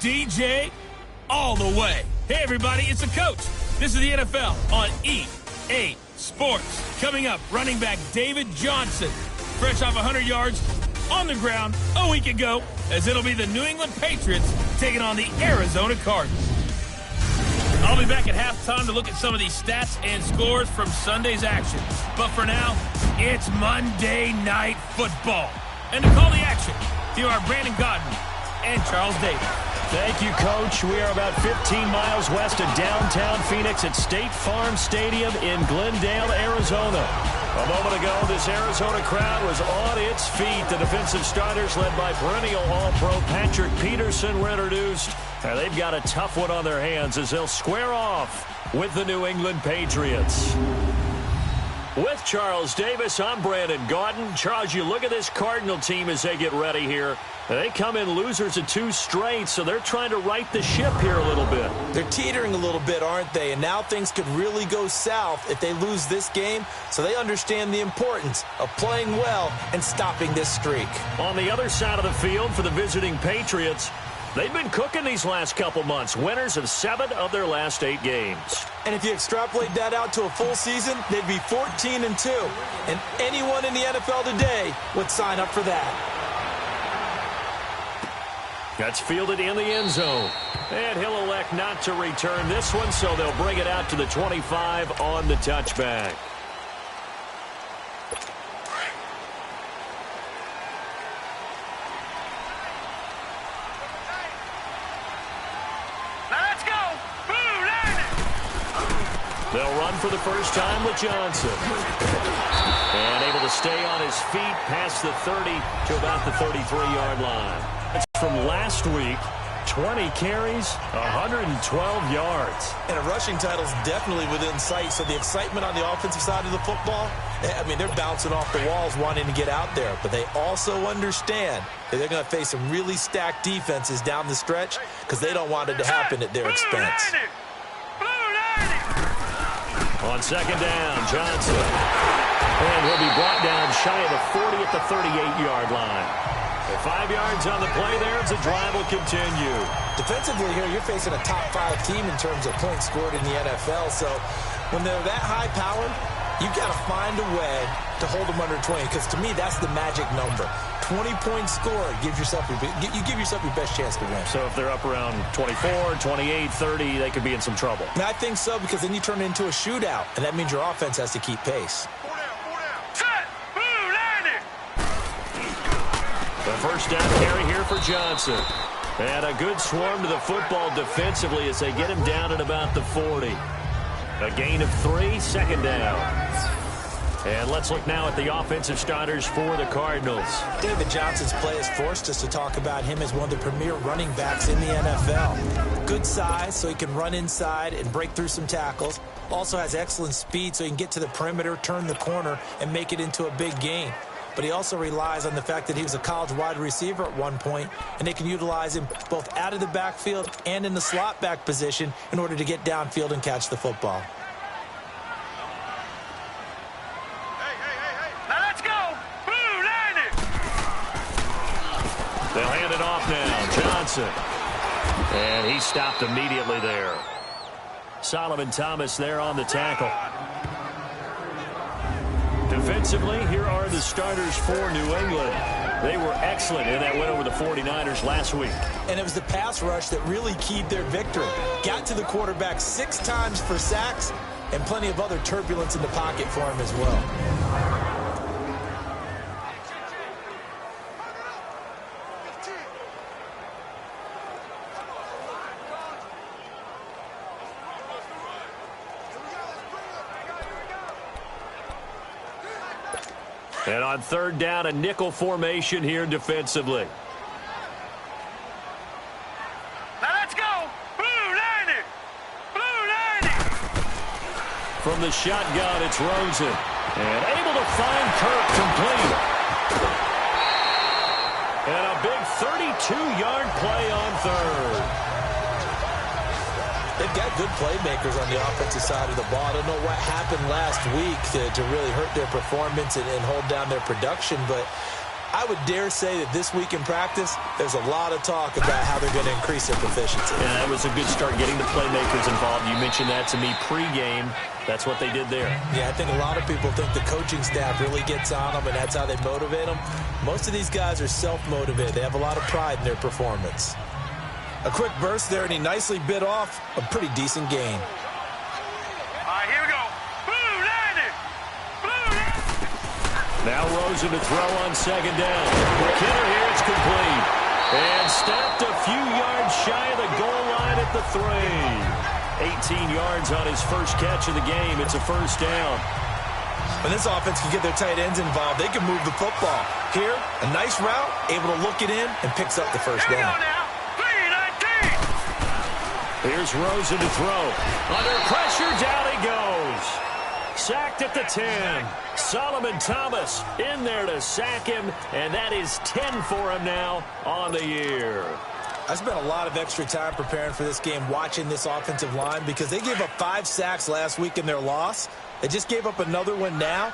DJ all the way. Hey, everybody, it's the coach. This is the NFL on EA Sports. Coming up, running back David Johnson, fresh off 100 yards on the ground a week ago, as it'll be the New England Patriots taking on the Arizona Cardinals. I'll be back at halftime to look at some of these stats and scores from Sunday's action. But for now, it's Monday Night Football. And to call the action, here are Brandon Godden and Charles Davis. Thank you, Coach. We are about 15 miles west of downtown Phoenix at State Farm Stadium in Glendale, Arizona. A moment ago, this Arizona crowd was on its feet. The defensive starters, led by perennial All-Pro Patrick Peterson, were introduced. And they've got a tough one on their hands as they'll square off with the New England Patriots. With Charles Davis, I'm Brandon Gaudin. Charles, you look at this Cardinal team as they get ready here. They come in losers of 2 straight, so they're trying to right the ship here a little bit. They're teetering a little bit, aren't they? And now things could really go south if they lose this game, so they understand the importance of playing well and stopping this streak. On the other side of the field for the visiting Patriots, they've been cooking these last couple months, winners of 7 of their last 8 games. And if you extrapolate that out to a full season, they'd be 14-2. And anyone in the NFL today would sign up for that. That's fielded in the end zone. And he'll elect not to return this one, so they'll bring it out to the 25 on the touchback. They'll run for the first time with Johnson. And able to stay on his feet past the 30 to about the 33-yard line. That's from last week. 20 carries, 112 yards. And a rushing title is definitely within sight, so the excitement on the offensive side of the football, I mean, they're bouncing off the walls wanting to get out there, but they also understand that they're going to face some really stacked defenses down the stretch because they don't want it to happen at their expense. On second down, Johnson. And he'll be brought down shy of the 40 at the 38-yard line. 5 yards on the play there as the drive will continue. Defensively here, you're facing a top 5 team in terms of points scored in the NFL. So when they're that high powered, you've got to find a way to hold them under 20. Because to me, that's the magic number. 20-point score gives yourself you give yourself your best chance to win. So if they're up around 24, 28, 30, they could be in some trouble. And I think so, because then you turn it into a shootout, and that means your offense has to keep pace. The first down carry here for Johnson. And a good swarm to the football defensively as they get him down at about the 40. A gain of 3, second down. And let's look now at the offensive starters for the Cardinals. David Johnson's play has forced us to talk about him as one of the premier running backs in the NFL. Good size, so he can run inside and break through some tackles. Also has excellent speed, so he can get to the perimeter, turn the corner, and make it into a big gain. But he also relies on the fact that he was a college wide receiver at one point, and they can utilize him both out of the backfield and in the slot back position in order to get downfield and catch the football. They'll hand it off now. Johnson. And he stopped immediately there. Solomon Thomas there on the tackle. Defensively, here are the starters for New England. They were excellent in that win over the 49ers last week. And it was the pass rush that really keyed their victory. Got to the quarterback 6 times for sacks and plenty of other turbulence in the pocket for him as well. And on third down, a nickel formation here defensively. Now let's go. Blue 90. Blue 90. From the shotgun, it's Rosen. And able to find Kirk complete. And a big 32-yard play on third. They've got good playmakers on the offensive side of the ball. I don't know what happened last week to really hurt their performance and hold down their production, but I would dare say that this week in practice, there's a lot of talk about how they're going to increase their proficiency. And that was a good start getting the playmakers involved. You mentioned that to me pregame. That's what they did there. Yeah, I think a lot of people think the coaching staff really gets on them, and that's how they motivate them. Most of these guys are self-motivated. They have a lot of pride in their performance. A quick burst there, and he nicely bit off a pretty decent gain. All right, here we go. Blue landing. Blue landing. Now Rosen to throw on second down. McKinnon here, it's complete. And stopped a few yards shy of the goal line at the 3. 18 yards on his first catch of the game. It's a first down. When this offense can get their tight ends involved, they can move the football. Here, a nice route, able to look it in, and picks up the first Here we down. go now. 3-19. Here's Rosen to throw. Under pressure, down he goes. Sacked at the 10. Solomon Thomas in there to sack him, and that is 10 for him now on the year. I spent a lot of extra time preparing for this game, watching this offensive line, because they gave up 5 sacks last week in their loss. They just gave up another one now.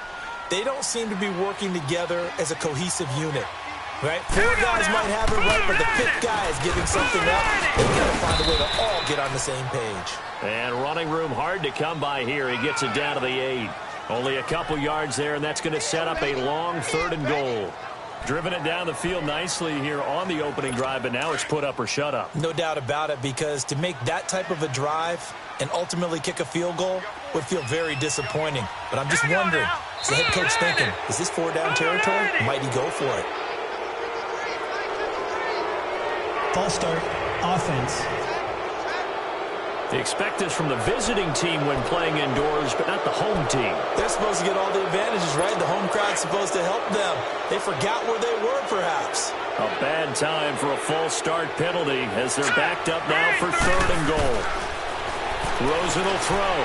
They don't seem to be working together as a cohesive unit. Right? 4 guys might have it right, but the 5th guy is giving something up. They've got to find a way to all get on the same page. And running room hard to come by here. He gets it down to the 8. Only a couple yards there, and that's going to set up a long 3rd and goal. Driven it down the field nicely here on the opening drive, but now it's put up or shut up. No doubt about it, because to make that type of a drive and ultimately kick a field goal would feel very disappointing. But I'm just wondering, is the head coach thinking, is this 4-down territory? Might he go for it? False start, offense. They expect this from the visiting team when playing indoors, but not the home team. They're supposed to get all the advantages, right? The home crowd's supposed to help them. They forgot where they were, perhaps. A bad time for a false start penalty as they're backed up now for 3rd and goal. Rosen will throw.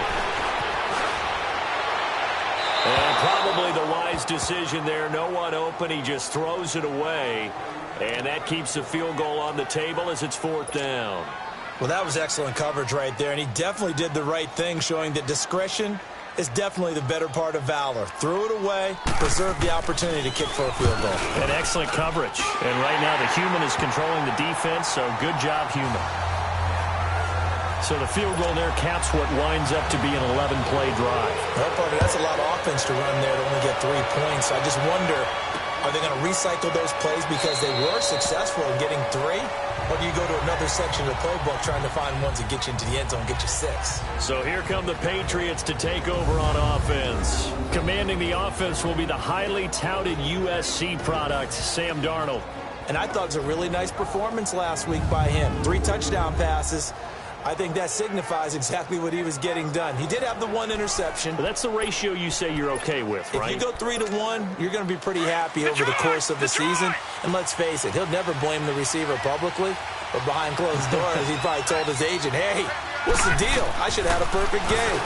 And probably the wise decision there. No one open. He just throws it away. And that keeps the field goal on the table as it's 4th down. Well, that was excellent coverage right there, and he definitely did the right thing, showing that discretion is definitely the better part of valor. Threw it away, preserved the opportunity to kick for a field goal. And excellent coverage. And right now the human is controlling the defense, so good job, human. So the field goal there caps what winds up to be an 11-play drive. Well, Parker, that's a lot of offense to run there to only get 3 points. I just wonder, are they going to recycle those plays because they were successful in getting 3? Or do you go to another section of the playbook trying to find ones that get you into the end zone, get you 6? So here come the Patriots to take over on offense. Commanding the offense will be the highly touted USC product, Sam Darnold. And I thought it was a really nice performance last week by him. 3 touchdown passes. I think that signifies exactly what he was getting done. He did have the 1 interception. But that's the ratio you say you're okay with, right? If you go 3-1, you're going to be pretty happy over the course of the season. And let's face it, he'll never blame the receiver publicly. But behind closed doors, he probably told his agent, hey, what's the deal? I should have had a perfect game.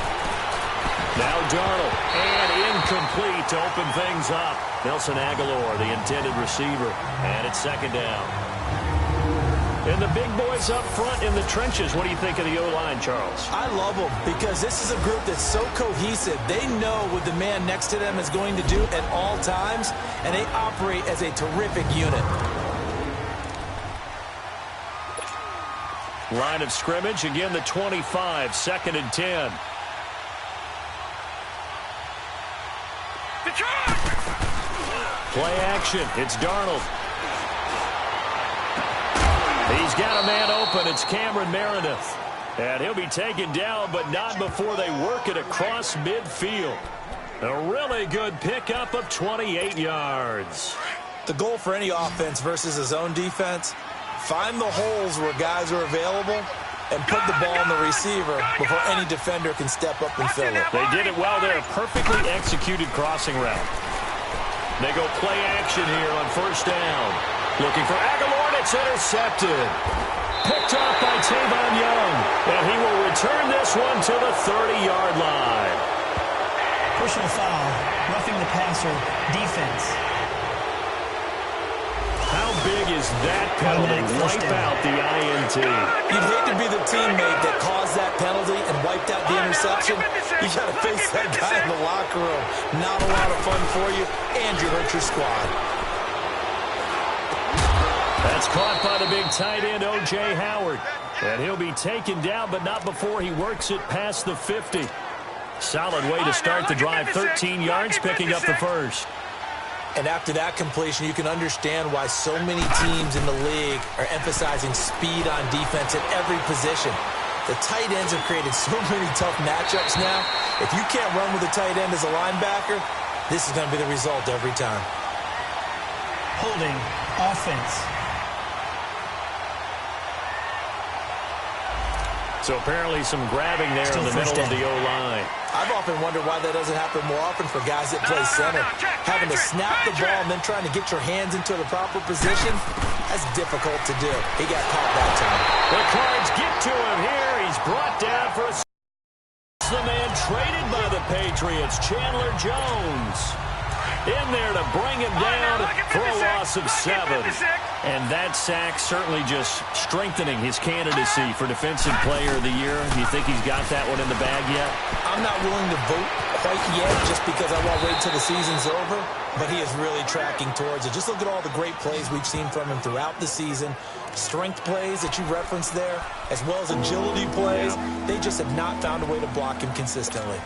Now Darnold, and incomplete to open things up. Nelson Aguilar, the intended receiver, and it's 2nd down. And the big boys up front in the trenches. What do you think of the O-line, Charles? I love them because this is a group that's so cohesive. They know what the man next to them is going to do at all times, and they operate as a terrific unit. Line of scrimmage, again the 25, 2nd and 10. Play action, it's Darnold. He's got a man open. It's Cameron Meredith. And he'll be taken down, but not before they work it across midfield. A really good pickup of 28 yards. The goal for any offense versus his own defense, find the holes where guys are available and put the ball in the receiver before any defender can step up and fill it. They did it well there. Perfectly executed crossing route. They go play action here on 1st down. Looking for Aguilar. It's intercepted. Picked off by Tavon Young. And he will return this one to the 30-yard line. Personal foul, roughing the passer, defense. How big is that penalty? Wipe out the INT. You'd hate to be the teammate that caused that penalty and wiped out the interception. You got to face that guy in the locker room. Not a lot of fun for you, and you hurt your squad. That's caught by the big tight end, O.J. Howard. And he'll be taken down, but not before he works it past the 50. Solid way to start the drive. 13 yards, picking up the first. And after that completion, you can understand why so many teams in the league are emphasizing speed on defense at every position. The tight ends have created so many tough matchups now. If you can't run with a tight end as a linebacker, this is going to be the result every time. Holding offense. So apparently some grabbing there in the middle of the O-line. I've often wondered why that doesn't happen more often for guys that play center. Having to snap the ball and then trying to get your hands into the proper position, that's difficult to do. He got caught that time. The Cards get to him here. He's brought down for a... The man traded by the Patriots, Chandler Jones. In there to bring him down for a loss of 7. And that sack certainly just strengthening his candidacy for Defensive Player of the Year. You think he's got that one in the bag yet? I'm not willing to vote quite yet just because I won't wait till the season's over. But he is really tracking towards it. Just look at all the great plays we've seen from him throughout the season. Strength plays that you referenced there, as well as agility plays. They just have not found a way to block him consistently.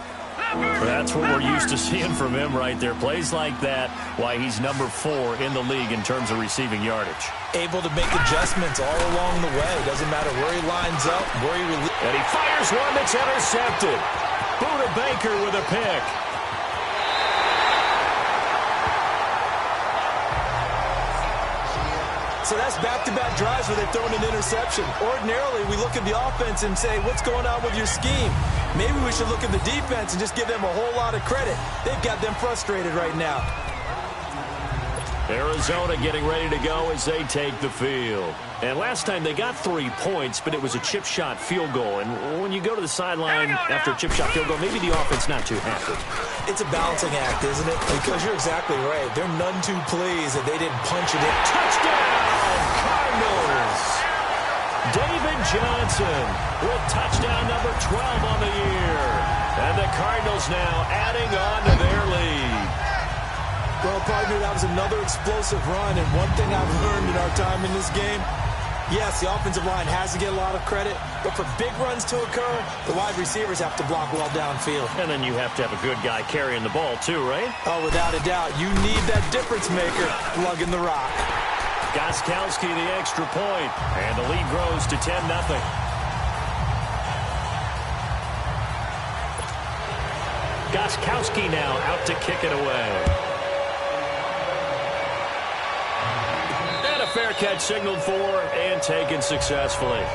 That's what we're used to seeing from him right there. Plays like that, why he's number 4 in the league in terms of receiving yardage. Able to make adjustments all along the way. Doesn't matter where he lines up, where he releases. And he fires one that's intercepted. Buda Baker with a pick. So that's back-to-back drives where they've thrown an interception. Ordinarily, we look at the offense and say, what's going on with your scheme? Maybe we should look at the defense and just give them a whole lot of credit. They've got them frustrated right now. Arizona getting ready to go as they take the field. And last time they got 3 points, but it was a chip shot field goal. And when you go to the sideline after a chip shot field goal, maybe the offense not too happy. It's a balancing act, isn't it? Because you're exactly right. They're none too pleased that they didn't punch it in. Touchdown, Cardinals! David Johnson with touchdown number 12 on the year. And the Cardinals now adding on to their lead. Well, partner, that was another explosive run, and one thing I've learned in our time in this game, yes, the offensive line has to get a lot of credit, but for big runs to occur, the wide receivers have to block well downfield. And then you have to have a good guy carrying the ball too, right? Oh, without a doubt. You need that difference maker lugging the rock. Gostkowski the extra point, and the lead grows to 10-0. Gostkowski now out to kick it away. And a fair catch signaled for and taken successfully.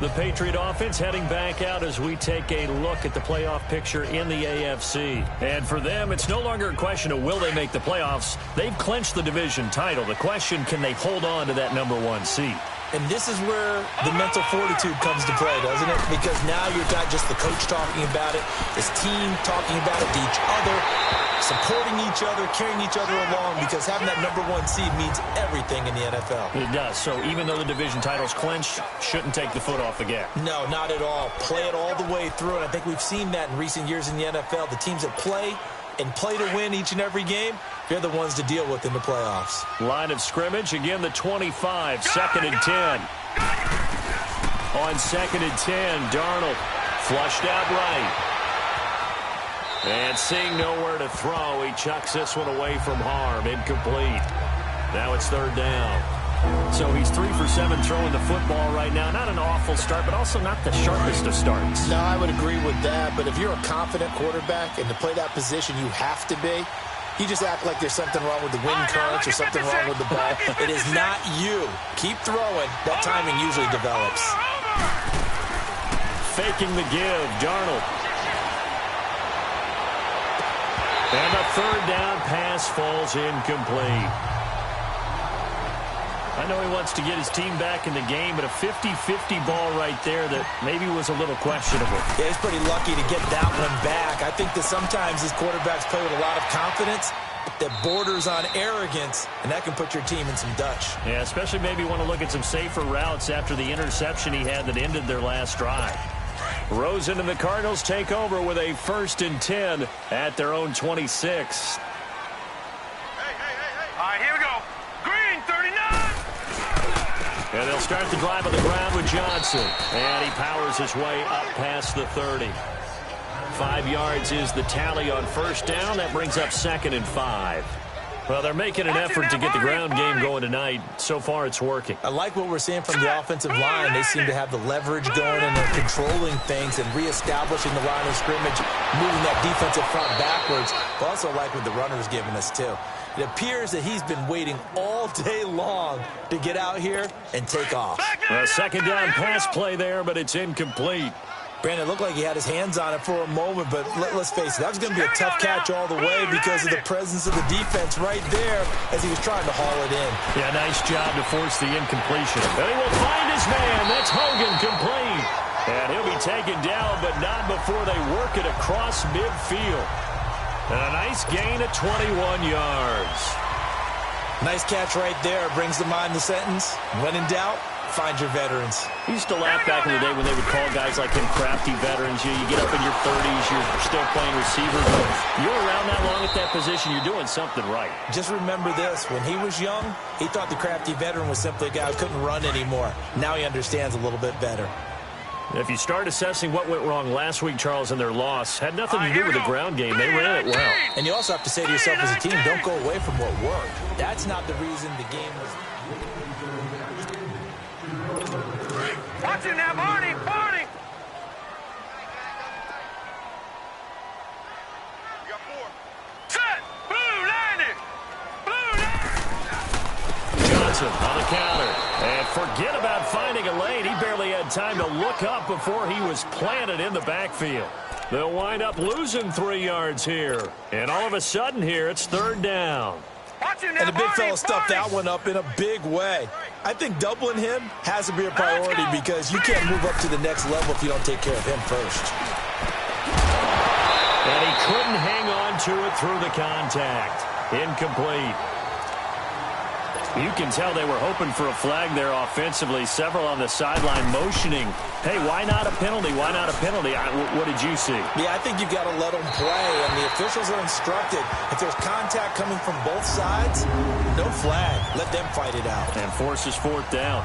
The Patriot offense heading back out as we take a look at the playoff picture in the AFC. And for them, it's no longer a question of will they make the playoffs. They've clinched the division title. The question, can they hold on to that number 1 seed? And this is where the mental fortitude comes to play, doesn't it? Because now you're not just the coach talking about it, this team talking about it to each other, supporting each other, carrying each other along, because having that number 1 seed means everything in the NFL. It does. So even though the division title's clinched, shouldn't take the foot off the gas. No, not at all. Play it all the way through, and I think we've seen that in recent years in the NFL. The teams that play and play to win each and every game, they're the ones to deal with in the playoffs. Line of scrimmage, again the 25, 2nd and 10. On 2nd and 10, Darnold flushed out right. And seeing nowhere to throw, he chucks this one away from harm. Incomplete. Now it's 3rd down. So he's 3 for 7 throwing the football right now. Not an awful start, but also not the sharpest of starts. No, I would agree with that. But if you're a confident quarterback and to play that position, you have to be. You just act like there's something wrong with the wind currents or something wrong with the ball. It is not you. Keep throwing. That timing usually develops. Faking the give, Darnold. And the 3rd down pass falls incomplete. I know he wants to get his team back in the game, but a 50-50 ball right there that maybe was a little questionable. Yeah, he's pretty lucky to get that one back. I think that sometimes these quarterbacks play with a lot of confidence that borders on arrogance, and that can put your team in some Dutch. Yeah, especially maybe want to look at some safer routes after the interception he had that ended their last drive. Rosen and the Cardinals take over with a 1st and 10 at their own 26. All right, here we go. Green, 39. And they'll start the drive on the ground with Johnson. And he powers his way up past the 30. 5 yards is the tally on 1st down. That brings up 2nd and 5. Well, they're making an effort to get the ground game going tonight. So far, it's working. I like what we're seeing from the offensive line. They seem to have the leverage going, and they're controlling things and reestablishing the line of scrimmage, moving that defensive front backwards. But also like what the runner's giving us, too. It appears that he's been waiting all day long to get out here and take off. A 2nd down pass play there, but it's incomplete. Brandon, it looked like he had his hands on it for a moment, but let's face it, that was going to be a tough catch all the way because of the presence of the defense right there as he was trying to haul it in. Yeah, nice job to force the incompletion. And he will find his man. That's Hogan, complete. And he'll be taken down, but not before they work it across midfield. And a nice gain of 21 yards. Nice catch right there. Brings to mind the sentence, when in doubt, find your veterans. I used to laugh back in the day when they would call guys like him crafty veterans. You get up in your 30s, you're still playing receiver, but you're around that long at that position, you're doing something right. Just remember this, when he was young, he thought the crafty veteran was simply a guy who couldn't run anymore. Now he understands a little bit better. If you start assessing what went wrong last week, Charles, in their loss, had nothing to do with the ground game. They ran it well. And you also have to say to yourself as a team, don't go away from what worked. That's not the reason the game was... Watch it now, Barney, Barney. You got 4. Set, blue, landing. Johnson on the counter. And forget about finding a lane. He barely had time to look up before he was planted in the backfield. They'll wind up losing 3 yards here. And all of a sudden here, it's 3rd down. And the big fella stuffed that one up in a big way. I think doubling him has to be a priority because you can't move up to the next level if you don't take care of him first. And he couldn't hang on to it through the contact. Incomplete. You can tell they were hoping for a flag there offensively. Several on the sideline motioning. Hey, why not a penalty? Why not a penalty? What did you see? Yeah, I think you've got to let them play, and the officials are instructed. If there's contact coming from both sides, no flag. Let them fight it out. And forces 4th down.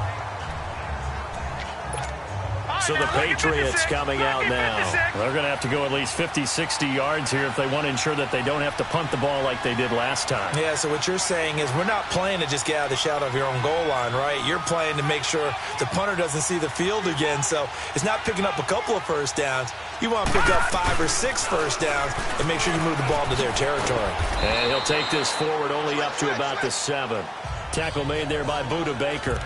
So the Patriots coming out now. They're going to have to go at least 50, 60 yards here if they want to ensure that they don't have to punt the ball like they did last time. Yeah, so what you're saying is we're not playing to just get out of the shadow of your own goal line, right? You're playing to make sure the punter doesn't see the field again. So it's not picking up a couple of first downs. You want to pick up 5 or 6 first downs and make sure you move the ball into their territory. And he'll take this forward only up to about the 7. Tackle made there by Buda Baker.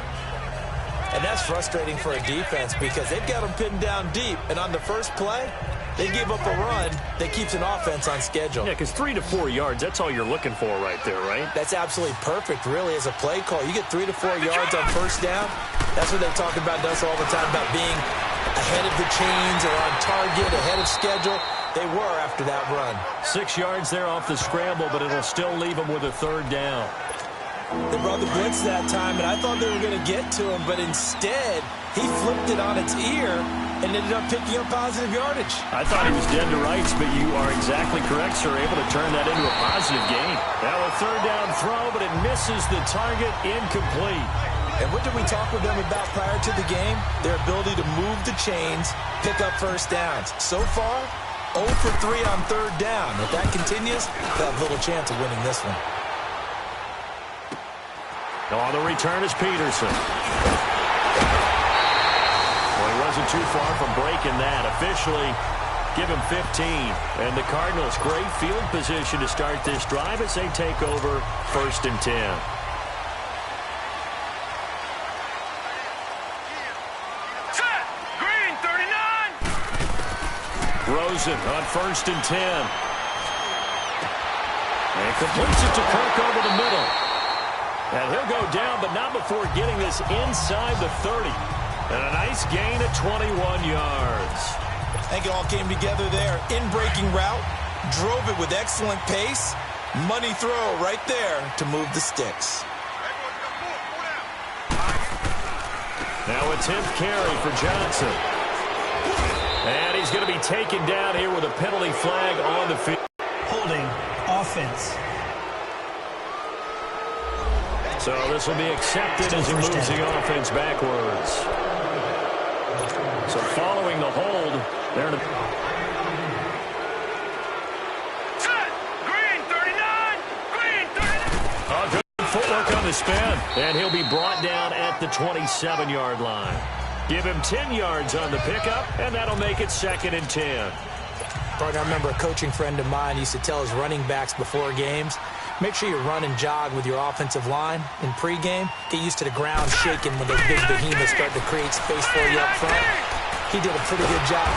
And that's frustrating for a defense because they've got them pinned down deep. And on the first play, they gave up a run that keeps an offense on schedule. Yeah, because 3 to 4 yards, that's all you're looking for right there, right? That's absolutely perfect, really, as a play call. You get 3 to 4 yards on first down. That's what they talk about us all the time, about being ahead of the chains or on target, ahead of schedule. They were after that run. 6 yards there off the scramble, but it'll still leave them with a 3rd down. They brought the blitz that time, and I thought they were going to get to him, but instead, he flipped it on its ear and ended up picking up positive yardage. I thought he was dead to rights, but you are exactly correct, sir. Able to turn that into a positive gain. Now a 3rd down throw, but it misses the target. Incomplete. And what did we talk with them about prior to the game? Their ability to move the chains, pick up first downs. So far, 0 for 3 on 3rd down. If that continues, they'll have little chance of winning this one. On the return is Peterson. Well, he wasn't too far from breaking that. Officially, give him 15. And the Cardinals, great field position to start this drive as they take over 1st and 10. Set, green, 39. Rosen on 1st and 10. And completes it to Kirk over the middle. And he'll go down, but not before getting this inside the 30. And a nice gain of 21 yards. I think it all came together there. In-breaking route, drove it with excellent pace. Money throw right there to move the sticks. Now a 10th carry for Johnson. And he going to be taken down here with a penalty flag on the field. Holding offense. So this will be accepted as he moves the offense backwards. So following the hold, they're in a... Green 39! Green 39! Good footwork on the spin. And he'll be brought down at the 27-yard line. Give him 10 yards on the pickup, and that'll make it 2nd and 10. Partner, I remember a coaching friend of mine used to tell his running backs before games, make sure you run and jog with your offensive line in pregame. Get used to the ground shaking when those big behemoths start to create space for you up front. He did a pretty good job.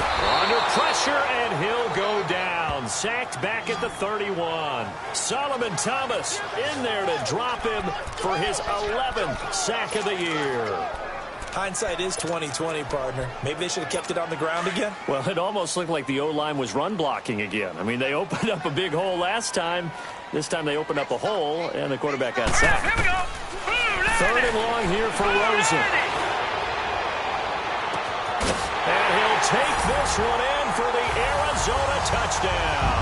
Under pressure, and he'll go down. Sacked back at the 31. Solomon Thomas in there to drop him for his 11th sack of the year. Hindsight is 20/20, partner. Maybe they should have kept it on the ground again. Well, it almost looked like the O-line was run blocking again. I mean, they opened up a big hole last time. This time they opened up a hole, and the quarterback got sacked. Here we go. 3rd and long here for Rosen. And he'll take this one in for the Arizona touchdown.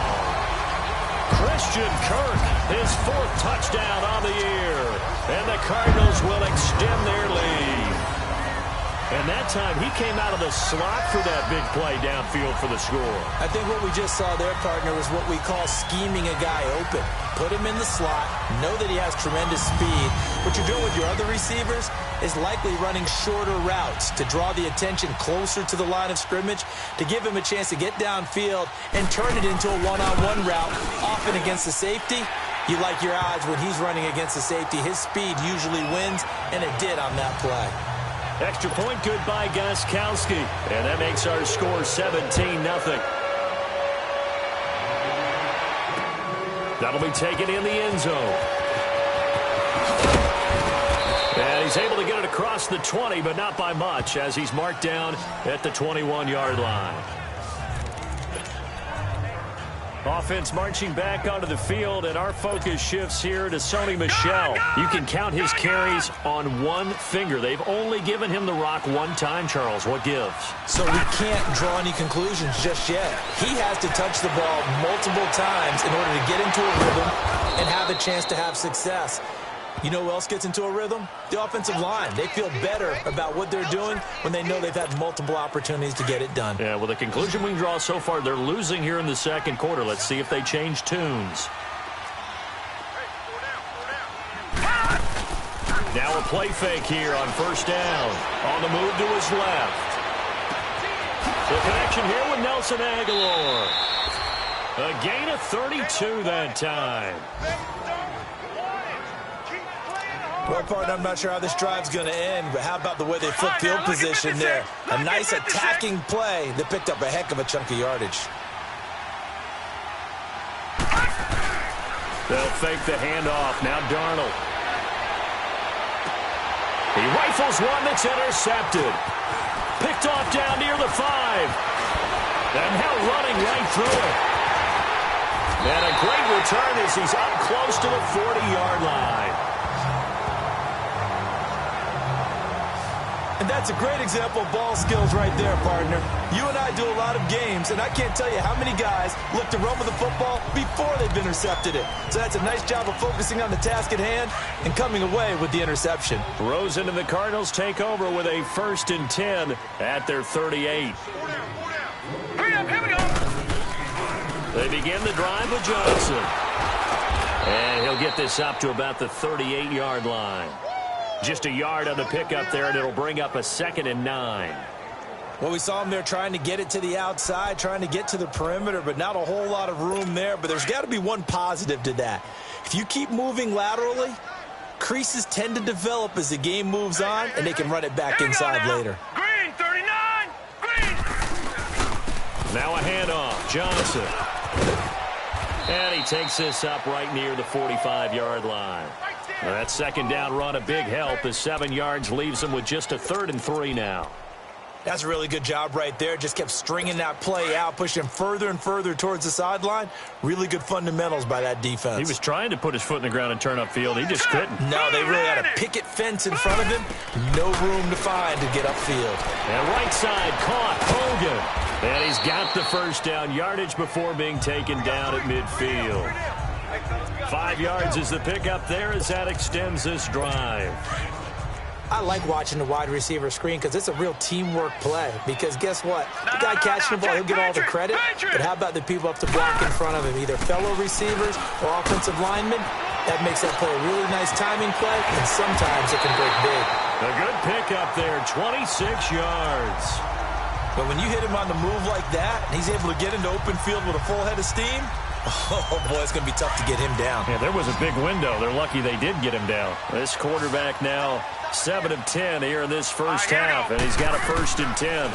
Christian Kirk, his 4th touchdown on the year. And the Cardinals will extend their lead. And that time, he came out of the slot for that big play downfield for the score. I think what we just saw there, partner, was what we call scheming a guy open. Put him in the slot, know that he has tremendous speed. What you're doing with your other receivers is likely running shorter routes to draw the attention closer to the line of scrimmage, to give him a chance to get downfield and turn it into a one-on-one route, often against the safety. You like your odds when he's running against the safety. His speed usually wins, and it did on that play. Extra point good by Gostkowski. And that makes our score 17-0. That'll be taken in the end zone. And he's able to get it across the 20, but not by much, as he's marked down at the 21-yard line. Offense marching back onto the field, and our focus shifts here to Sony Michel. You can count his carries on one finger. They've only given him the rock one time, Charles. What gives? So we can't draw any conclusions just yet. He has to touch the ball multiple times in order to get into a rhythm and have a chance to have success. You know who else gets into a rhythm? The offensive line. They feel better about what they're doing when they know they've had multiple opportunities to get it done. Yeah, well, the conclusion we can draw so far, they're losing here in the 2nd quarter. Let's see if they change tunes. Now a play fake here on 1st down. On the move to his left. The connection here with Nelson Aguilar. A gain of 32 that time. Well, partner, I'm not sure how this drive's going to end, but how about the way they flip field position there? A nice attacking play that picked up a heck of a chunk of yardage. They'll fake the handoff. Now Darnold. He rifles one that's intercepted. Picked off down near the 5. And now running right through it. And a great return as he's up close to the 40-yard line. And that's a great example of ball skills right there, partner. You and I do a lot of games, and I can't tell you how many guys look to run with the football before they've intercepted it. So that's a nice job of focusing on the task at hand and coming away with the interception. Rosen and the Cardinals take over with a 1st and 10 at their 38. Hurry up, here we go. They begin the drive with Johnson. And he'll get this up to about the 38-yard line. Just a yard on the pickup there, and it'll bring up a 2nd and 9. Well, we saw him there trying to get it to the outside, trying to get to the perimeter, but not a whole lot of room there. But there's got to be one positive to that. If you keep moving laterally, creases tend to develop as the game moves on, and they can run it back inside later. Green 39! Green! Now a handoff. Johnson. And he takes this up right near the 45-yard line. Well, that 2nd down run, a big help as 7 yards leaves him with just a 3rd and 3 now. That's a really good job right there. Just kept stringing that play out, pushing him further and further towards the sideline. Really good fundamentals by that defense. He was trying to put his foot in the ground and turn upfield. He just couldn't. No, they really had a picket fence in front of him. No room to find to get upfield. And right side caught Hogan. And he's got the first down, yardage before being taken down at midfield. 5 yards is the pickup there as that extends this drive. I like watching the wide receiver screen because it's a real teamwork play. Because guess what? The guy catching the ball, he'll get all the credit. But how about the people up to block in front of him, either fellow receivers or offensive linemen? That makes that play a really nice timing play, and sometimes it can break big. A good pickup there, 26 yards. But when you hit him on the move like that, and he's able to get into open field with a full head of steam, oh, boy, it's going to be tough to get him down. Yeah, there was a big window. They're lucky they did get him down. This quarterback now 7 of 10 here in this first half, and he's got a 1st and 10.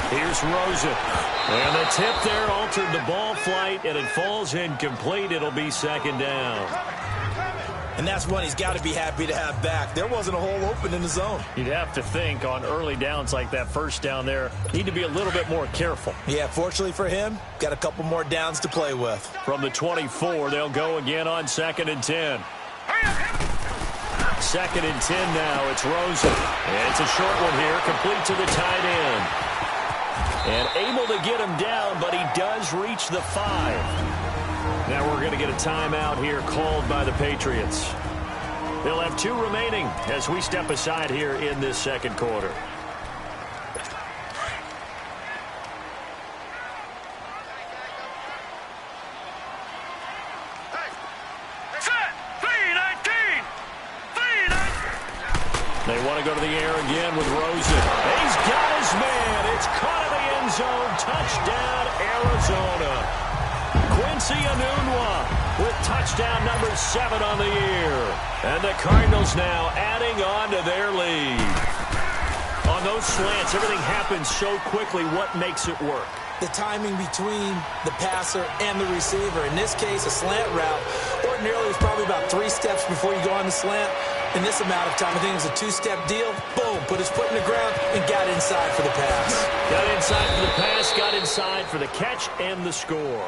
Here's Rosen. And the tip there altered the ball flight, and it falls incomplete. It'll be 2nd down. And that's one he's got to be happy to have back. There wasn't a hole open in the zone. You'd have to think on early downs like that 1st down there, need to be a little bit more careful. Yeah, fortunately for him, got a couple more downs to play with. From the 24, they'll go again on 2nd and 10. 2nd and 10 now. It's Rosen. And it's a short one here, complete to the tight end. And able to get him down, but he does reach the 5. Now we're going to get a timeout here called by the Patriots. They'll have 2 remaining as we step aside here in this 2nd quarter. They want to go to the air again with Rosen. He's got his man. It's caught in the end zone. Touchdown, Arizona. Quincy Enunwa with touchdown number 7 on the year. And the Cardinals now adding on to their lead. On those slants, everything happens so quickly. What makes it work? The timing between the passer and the receiver. In this case, a slant route. Ordinarily, it's probably about 3 steps before you go on the slant. In this amount of time, I think it was a 2-step deal. Boom, put his foot in the ground and got inside for the pass. Got inside for the pass, got inside for the catch and the score.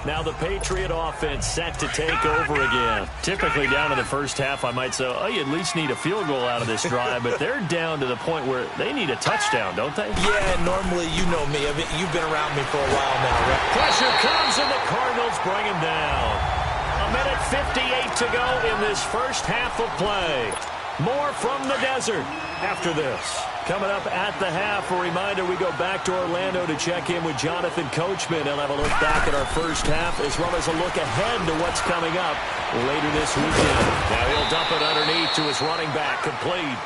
Now the Patriot offense set to take over again. Typically down in the first half, I might say, oh, you at least need a field goal out of this drive, but they're down to the point where they need a touchdown, don't they? Yeah, normally, you know me. You've been around me for a while now, right? Pressure comes, and the Cardinals bring him down. 1:58 to go in this first half of play. More from the desert after this. Coming up at the half, a reminder, we go back to Orlando to check in with Jonathan Coachman. He'll have a look back at our first half as well as a look ahead to what's coming up later this weekend. Now he'll dump it underneath to his running back, complete.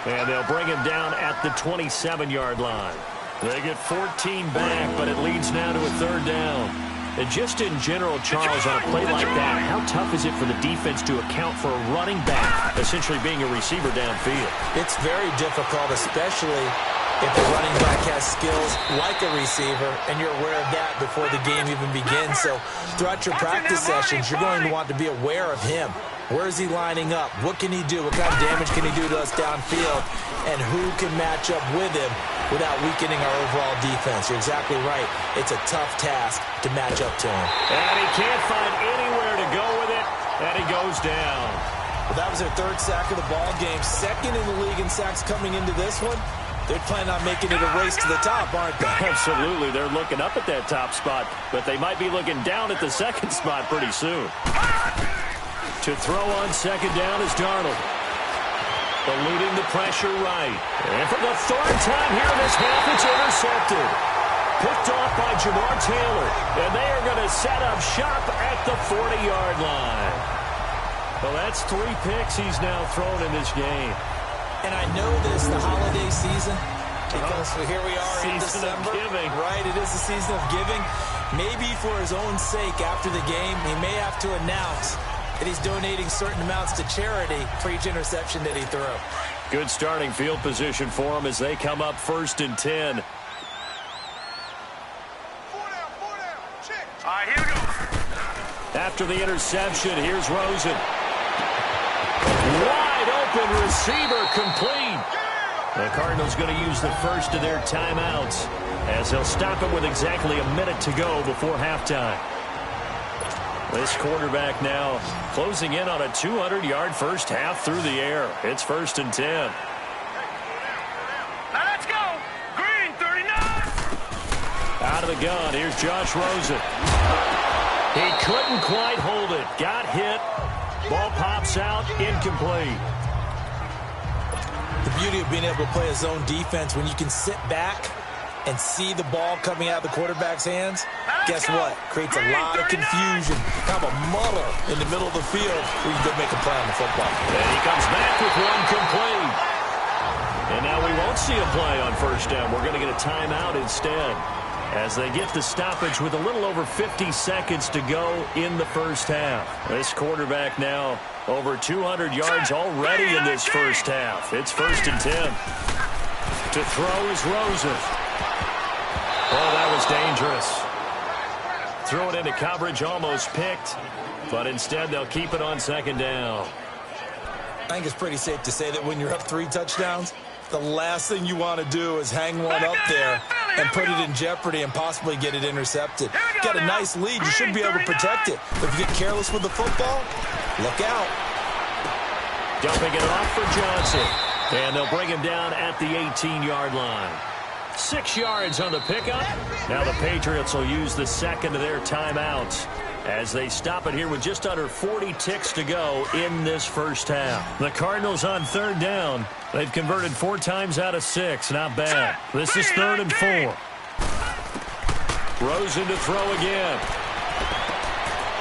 And they'll bring him down at the 27-yard line. They get 14 back, but it leads now to a 3rd down. And just in general, Charles, on a play like that, how tough is it for the defense to account for a running back essentially being a receiver downfield? It's very difficult, especially if the running back has skills like a receiver, and you're aware of that before the game even begins. So throughout your practice sessions, you're going to want to be aware of him. Where is he lining up? What can he do? What kind of damage can he do to us downfield? And who can match up with him without weakening our overall defense? You're exactly right. It's a tough task to match up to him. And he can't find anywhere to go with it, and he goes down. Well, that was their 3rd sack of the ball game. 2nd in the league in sacks coming into this one. They're planning on making it a race to the top, aren't they? Absolutely. They're looking up at that top spot, but they might be looking down at the 2nd spot pretty soon. To throw on 2nd down is Darnold. Eluding the pressure right. And for the 3rd time here in this half, it's intercepted. Picked off by Jamar Taylor. And they are going to set up shop at the 40-yard line. Well, that's 3 picks he's now thrown in this game. And I know this, the holiday season, because here we are in December. Giving. Right, it is the season of giving. Maybe for his own sake after the game, he may have to announce that he's donating certain amounts to charity for each interception that he threw. Good starting field position for him as they come up 1st and 10. 4 down. Check. All right, here we go. After the interception, here's Rosen. open receiver complete. The Cardinals going to use the first of their timeouts as they'll stop it with exactly a minute to go before halftime. This quarterback now closing in on a 200-yard first half through the air. It's 1st and 10. Now let's go. Green 39. Out of the gun, here's Josh Rosen. He couldn't quite hold it. Got hit. Ball pops out, incomplete. The beauty of being able to play a zone defense when you can sit back and see the ball coming out of the quarterback's hands, guess what? Creates a lot of confusion, kind of a muddle in the middle of the field where you can make a play on the football. And he comes back with one complete. And now we won't see a play on first down. We're going to get a timeout instead as they get the stoppage with a little over 50 seconds to go in the first half. This quarterback now over 200 yards already in this first half. It's 1st and 10. To throw is Rosen. Oh, that was dangerous. Threw it into coverage, almost picked, but instead they'll keep it on 2nd down. I think it's pretty safe to say that when you're up 3 touchdowns, the last thing you want to do is hang one up there and put it in jeopardy and possibly get it intercepted. Got a nice lead. You should be able to protect it. But if you get careless with the football, look out. Dumping it off for Johnson. And they'll bring him down at the 18-yard line. 6 yards on the pickup. Now the Patriots will use the second of their timeouts as they stop it here with just under 40 ticks to go in this first half. The Cardinals on 3rd down. They've converted 4 times out of 6. Not bad. This is 3rd and 4. Rosen to throw again.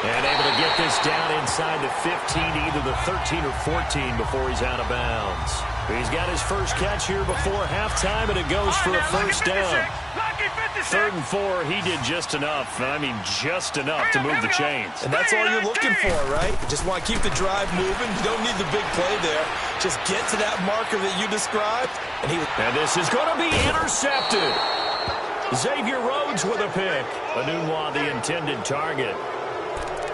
And able to get this down inside the 15, either the 13 or 14 before he's out of bounds. He's got his first catch here before halftime, and it goes for a first down. 3rd and 4, he did just enough, and I mean just enough to move the chains. And that's all you're looking for, right? You just want to keep the drive moving. You don't need the big play there. Just get to that marker that you described. And this is going to be intercepted. Xavier Rhodes with a pick. Anunwa, the intended target.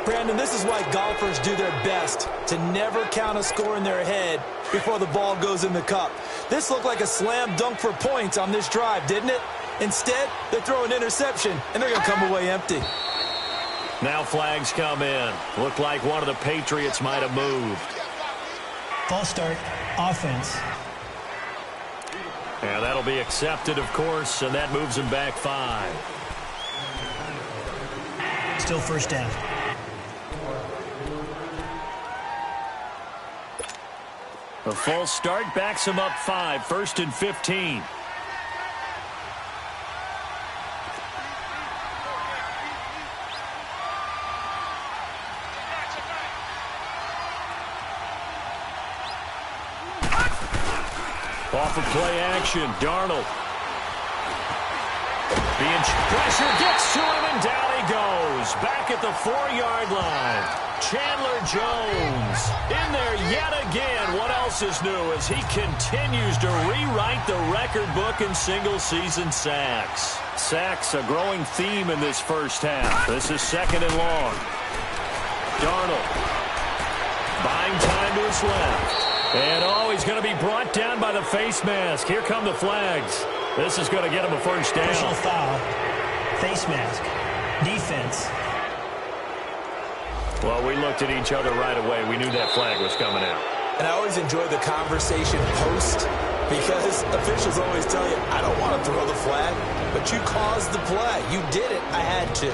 Brandon, this is why golfers do their best to never count a score in their head before the ball goes in the cup. This looked like a slam dunk for points on this drive, didn't it? Instead, they throw an interception, and they're going to come away empty. Now flags come in. Looked like one of the Patriots might have moved. False start, offense. And that'll be accepted, of course, and that moves him back 5. Still 1st down. A false start backs him up 5, 1st and 15. Off of play action, Darnold. Being pressure gets to him, and down he goes. Back at the 4-yard line. Chandler Jones in there yet again. What else is new as he continues to rewrite the record book in single-season sacks. Sacks, a growing theme in this first half. This is 2nd and long. Darnold buying time to his left. And, he's going to be brought down by the face mask. Here come the flags. This is going to get him a first down. Personal foul. Face mask. Defense. Well, we looked at each other right away. We knew that flag was coming out. And I always enjoy the conversation post because officials always tell you, I don't want to throw the flag, but you caused the play. You did it. I had to.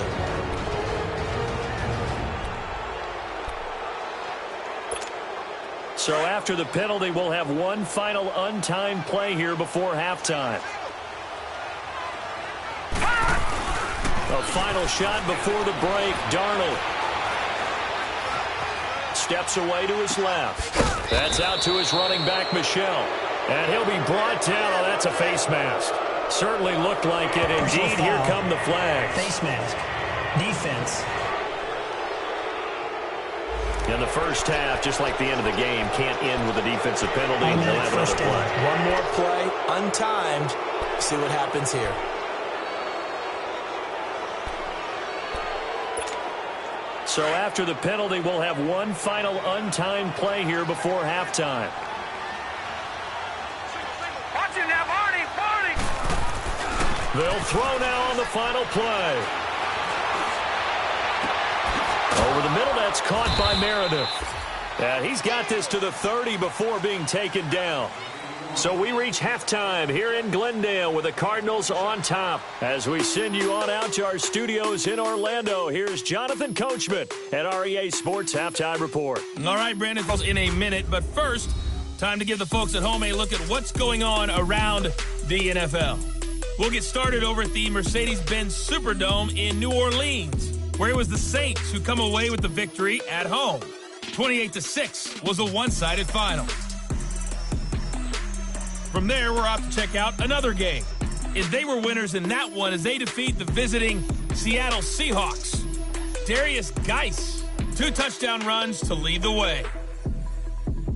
So after the penalty, we'll have one final untimed play here before halftime. A final shot before the break. Darnold steps away to his left. That's out to his running back, Michel. And he'll be brought down. Oh, that's a face mask. Certainly looked like it. Indeed, here come the flags. Face mask. Defense. In the first half, just like the end of the game, can't end with a defensive penalty. They'll have another play. One more play, untimed. See what happens here. So after the penalty, we'll have one final untimed play here before halftime. They'll throw now on the final play. Over the middle, that's caught by Meredith. And he's got this to the 30 before being taken down. So we reach halftime here in Glendale with the Cardinals on top. As we send you on out to our studios in Orlando, here's Jonathan Coachman at REA Sports Halftime Report. All right, Brandon, in a minute. But first, time to give the folks at home a look at what's going on around the NFL. We'll get started over at the Mercedes-Benz Superdome in New Orleans, where it was the Saints who come away with the victory at home. 28-6 was a one-sided final. From there, we're off to check out another game. And they were winners in that one as they defeat the visiting Seattle Seahawks. Darius Geis, 2 touchdown runs to lead the way.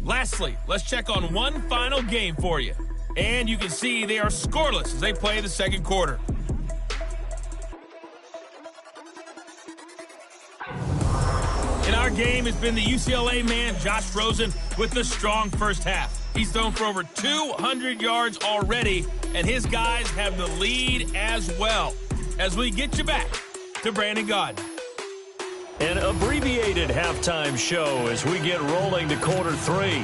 Lastly, let's check on one final game for you. And you can see they are scoreless as they play the second quarter. In our game, it's been the UCLA man, Josh Rosen, with the strong first half. He's thrown for over 200 yards already, and his guys have the lead as well. As we get you back to Brandon Gaudin. An abbreviated halftime show as we get rolling to quarter 3.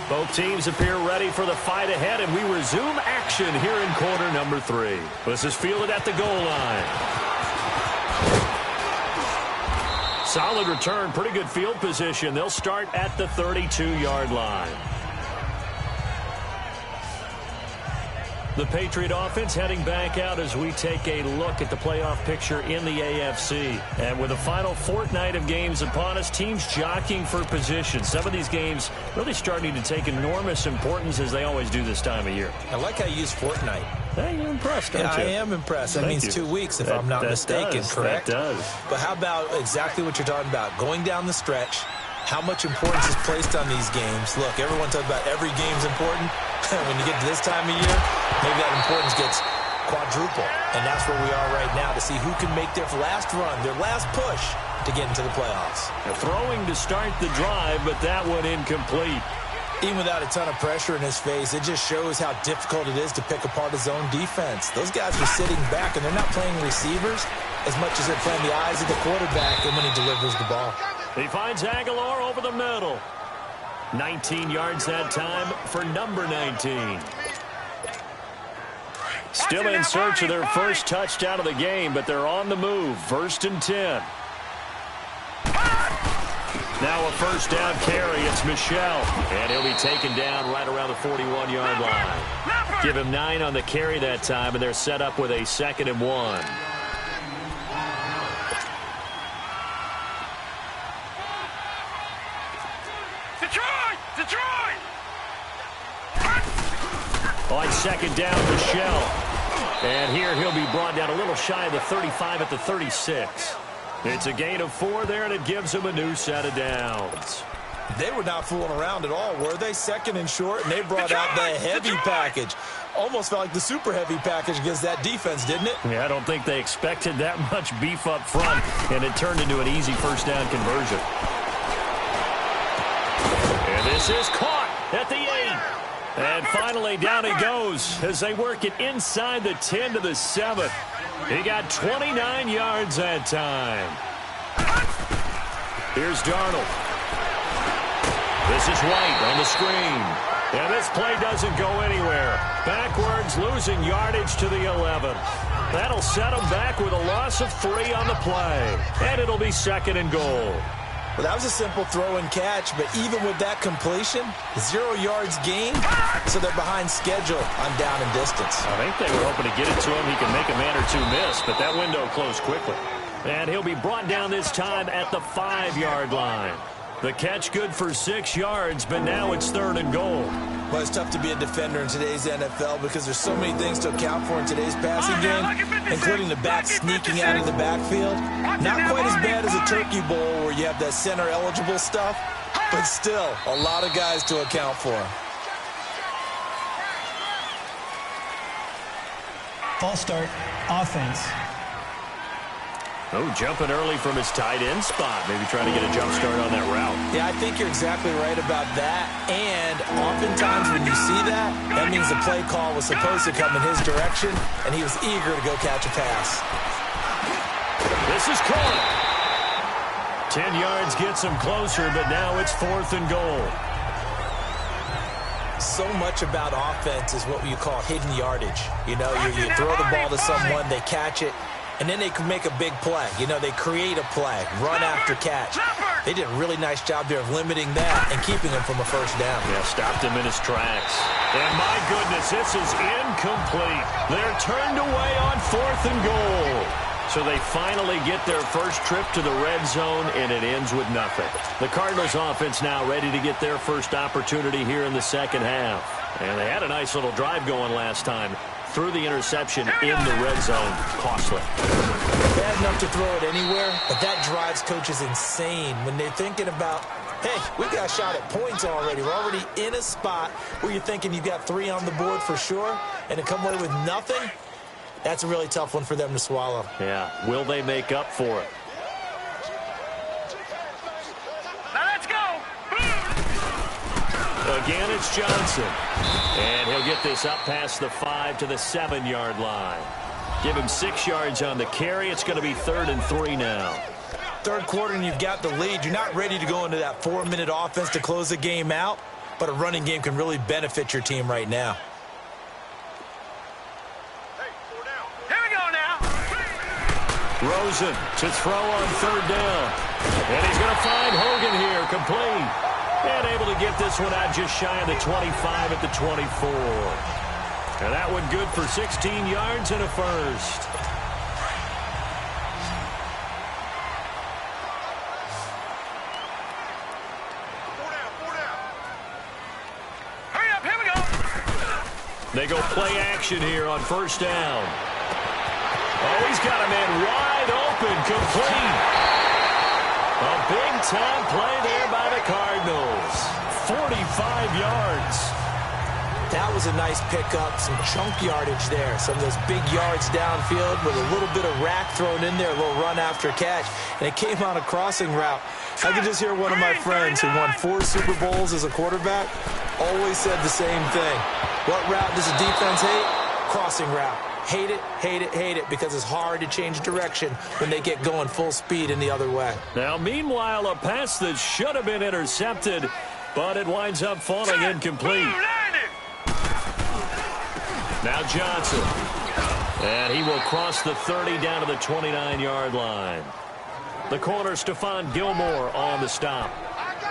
Both teams appear ready for the fight ahead, and we resume action here in quarter number 3. This is fielded at the goal line. Solid return, pretty good field position. They'll start at the 32-yard line. The Patriot offense heading back out as we take a look at the playoff picture in the AFC. And with the final fortnight of games upon us, teams jockeying for position. Some of these games really starting to take enormous importance as they always do this time of year. I like how you use fortnight. Hey, you're impressed, aren't you? I am impressed. That means 2 weeks, if I'm not mistaken, correct? That does. But how about exactly what you're talking about? Going down the stretch, how much importance is placed on these games? Look, everyone talks about every game's important. When you get to this time of year, maybe that importance gets quadruple. And that's where we are right now to see who can make their last run, their last push to get into the playoffs. They're throwing to start the drive, but that one incomplete. Even without a ton of pressure in his face, it just shows how difficult it is to pick apart his own defense. Those guys are sitting back, and they're not playing receivers as much as they're playing the eyes of the quarterback and when he delivers the ball. He finds Aguilar over the middle. 19 yards that time for number 19. Still in search of their first touchdown of the game, but they're on the move. 1st and 10. Now a first down carry. It's Michelle. And he'll be taken down right around the 41-yard line. Give him 9 on the carry that time, and they're set up with a 2nd and 1. Detroit! On 2nd down, Michelle. And here he'll be brought down a little shy of the 35 at the 36. It's a gain of 4 there, and it gives him a new set of downs. They were not fooling around at all, were they? 2nd and short, and they brought out the heavy package. Almost felt like the super heavy package against that defense, didn't it? Yeah, I don't think they expected that much beef up front, and it turned into an easy first down conversion. And this is caught at the 8. And finally down he goes as they work it inside the 10 to the 7. He got 29 yards that time. Here's Darnold. This is White on the screen. And this play doesn't go anywhere. Backwards, losing yardage to the 11. That'll set him back with a loss of 3 on the play. And it'll be 2nd and goal. Well, that was a simple throw and catch, but even with that completion, 0 yards gained, so they're behind schedule on down and distance. I think they were hoping to get it to him. He can make a man or 2 miss, but that window closed quickly. And he'll be brought down this time at the 5-yard line. The catch good for 6 yards, but now it's 3rd and goal. Well, it's tough to be a defender in today's NFL because there's so many things to account for in today's passing game, including the back sneaking out of the backfield. Not quite as bad as a Turkey Bowl where you have that center-eligible stuff, but still a lot of guys to account for. False start, offense. Oh, jumping early from his tight end spot. Maybe trying to get a jump start on that route. Yeah, I think you're exactly right about that. And oftentimes when you see that, that means the play call was supposed to come in his direction, and he was eager to go catch a pass. This is caught. 10 yards gets him closer, but now it's 4th and goal. So much about offense is what you call hidden yardage. You know, you throw the ball to someone, they catch it, and then they can make a big play. You know, they create a play, run after catch. They did a really nice job there of limiting that and keeping him from a first down. Yeah, stopped him in his tracks. And my goodness, this is incomplete. They're turned away on 4th and goal. So they finally get their first trip to the red zone, and it ends with nothing. The Cardinals offense now ready to get their first opportunity here in the second half. And they had a nice little drive going last time. Threw the interception in the red zone. Costly. Bad enough to throw it anywhere, but that drives coaches insane when they're thinking about, hey, we got a shot at points already. We're already in a spot where you're thinking you've got 3 on the board for sure, and to come away with nothing, that's a really tough one for them to swallow. Yeah, will they make up for it? Now let's go. Again, it's Johnson. And he'll get this up past the 5 to the 7-yard line. Give him 6 yards on the carry. It's going to be 3rd and 3 now. Third quarter and you've got the lead. You're not ready to go into that 4-minute offense to close the game out, but a running game can really benefit your team right now. Rosen to throw on 3rd down. And he's going to find Hogan here, complete. And able to get this one out just shy of the 25 at the 24. And that one good for 16 yards and a first. Hurry up, here we go. They go play action here on 1st down. Oh, he's got a man wide open, complete. A big-time play there by the Cardinals. 45 yards. That was a nice pickup, some chunk yardage there. Some of those big yards downfield with a little bit of rack thrown in there, a little run after catch. And it came on a crossing route. I could just hear one of my friends who won 4 Super Bowls as a quarterback always said the same thing. What route does the defense hate? Crossing route. Hate it, hate it, hate it, because it's hard to change direction when they get going full speed in the other way. Now, meanwhile, a pass that should have been intercepted, but it winds up falling incomplete. Now Johnson. And he will cross the 30 down to the 29-yard line. The corner, Stephon Gilmore, on the stop.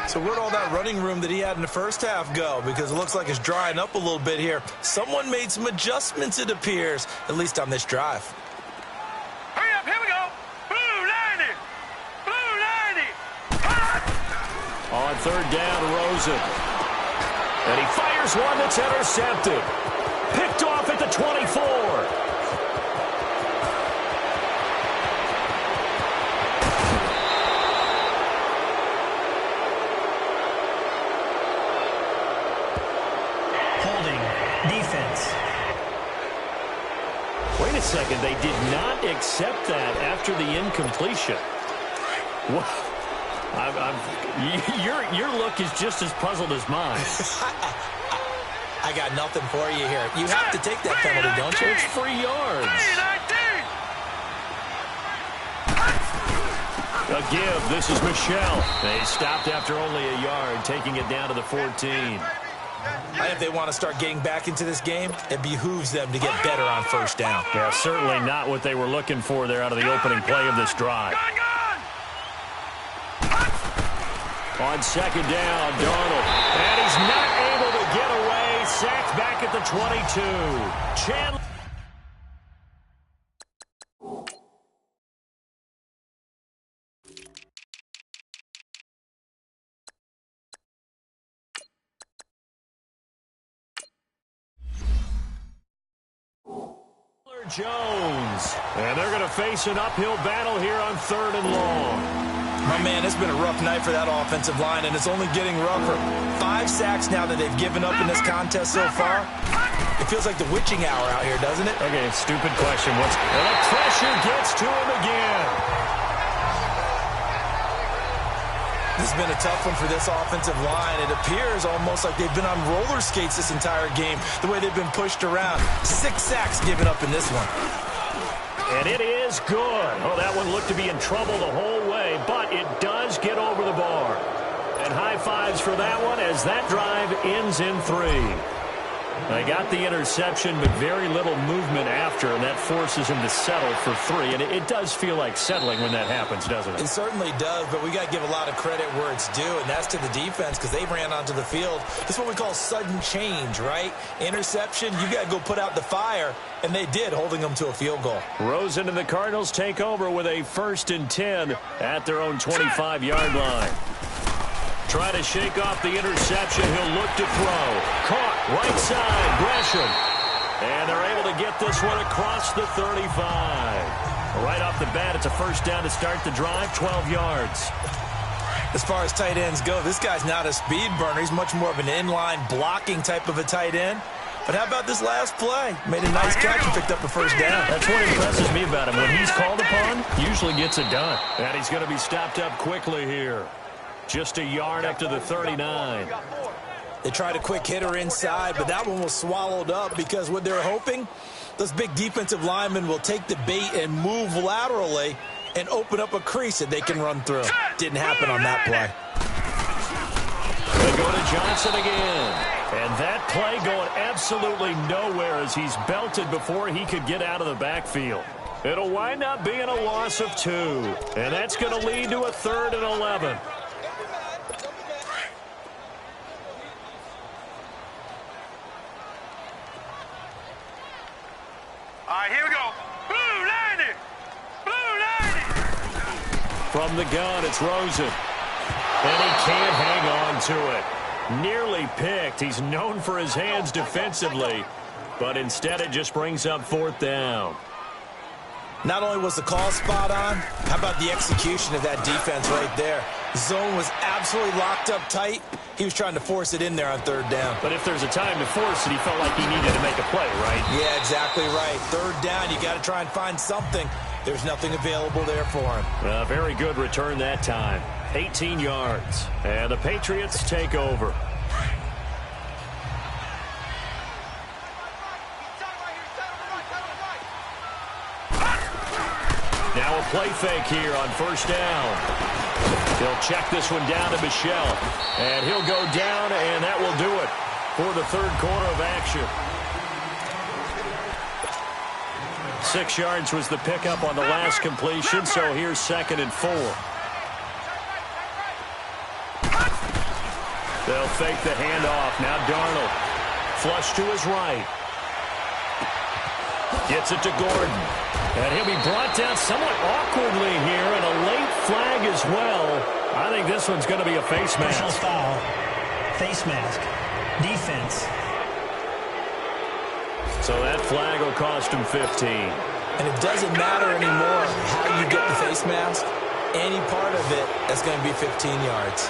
So where'd all that running room that he had in the first half go? Because it looks like it's drying up a little bit here. Someone made some adjustments, it appears, at least on this drive. Hurry up, here we go. Blue 90. Blue 90. On 3rd down, Rosen. And he fires one that's intercepted. Picked off at the 24. Wait a second, they did not accept that after the incompletion. What? Your look is just as puzzled as mine. I got nothing for you here. You have to take that penalty, don't you? It's 3 yards. A give. This is Michelle. They stopped after only a yard, taking it down to the 14. If they want to start getting back into this game, it behooves them to get better on 1st down. Yeah, certainly not what they were looking for there out of the opening play of this drive. On 2nd down, Darnold. And he's not able to get away. Sacked back at the 22. Chandler. Jones. And they're going to face an uphill battle here on 3rd and long. My man, it's been a rough night for that offensive line, and it's only getting rougher. 5 sacks now that they've given up in this contest so far. It feels like the witching hour out here, doesn't it? Okay, stupid question. And the pressure gets to him again. This has been a tough one for this offensive line. It appears almost like they've been on roller skates this entire game, the way they've been pushed around. 6 sacks given up in this one. And it is good. Oh, that one looked to be in trouble the whole way, but it does get over the bar. And high fives for that one as that drive ends in 3. They got the interception, but very little movement after, and that forces him to settle for 3. And it does feel like settling when that happens, doesn't it? It certainly does, but we got to give a lot of credit where it's due, and that's to the defense because they ran onto the field. This is what we call sudden change, right? Interception, you got to go put out the fire, and they did, holding them to a field goal. Rosen and the Cardinals take over with a 1st and 10 at their own 25-yard line. Try to shake off the interception. He'll look to throw. Caught right side. Gresham. And they're able to get this one across the 35. Right off the bat, it's a 1st down to start the drive, 12 yards. As far as tight ends go, this guy's not a speed burner. He's much more of an inline blocking type of a tight end. But how about this last play? Made a nice catch and picked up a 1st down. That's what impresses me about him. When he's called upon, usually gets it done. And he's going to be stopped up quickly here. Just a yard up to the 39. They tried a quick hitter inside, but that one was swallowed up because what they're hoping, those big defensive linemen will take the bait and move laterally and open up a crease that they can run through. Didn't happen on that play. They go to Johnson again. And that play going absolutely nowhere as he's belted before he could get out of the backfield. It'll wind up being a loss of 2. And that's going to lead to a 3rd and 11. All right, here we go. Blue 90. Blue 90. From the gun, it's Rosen. And he can't hang on to it. Nearly picked. He's known for his hands defensively, but instead it just brings up 4th down. Not only was the call spot on, how about the execution of that defense right there? Zone was absolutely locked up tight. He was trying to force it in there on 3rd down. But if there's a time to force it, he felt like he needed to make a play, right? Yeah, exactly right. 3rd down, you got to try and find something. There's nothing available there for him. A very good return that time. 18 yards. And the Patriots take over. Now a play fake here on 1st down. He'll check this one down to Michelle. And he'll go down, and that will do it for the 3rd quarter of action. 6 yards was the pickup on the last completion, so here's 2nd and 4. They'll fake the handoff. Now Darnold. Flush to his right. Gets it to Gordon. And he'll be brought down somewhat awkwardly here, and a late flag as well. I think this one's going to be a face mask. Personal foul. Face mask. Defense. So that flag will cost him 15. And it doesn't matter anymore how you get the face mask. Any part of it is going to be 15 yards.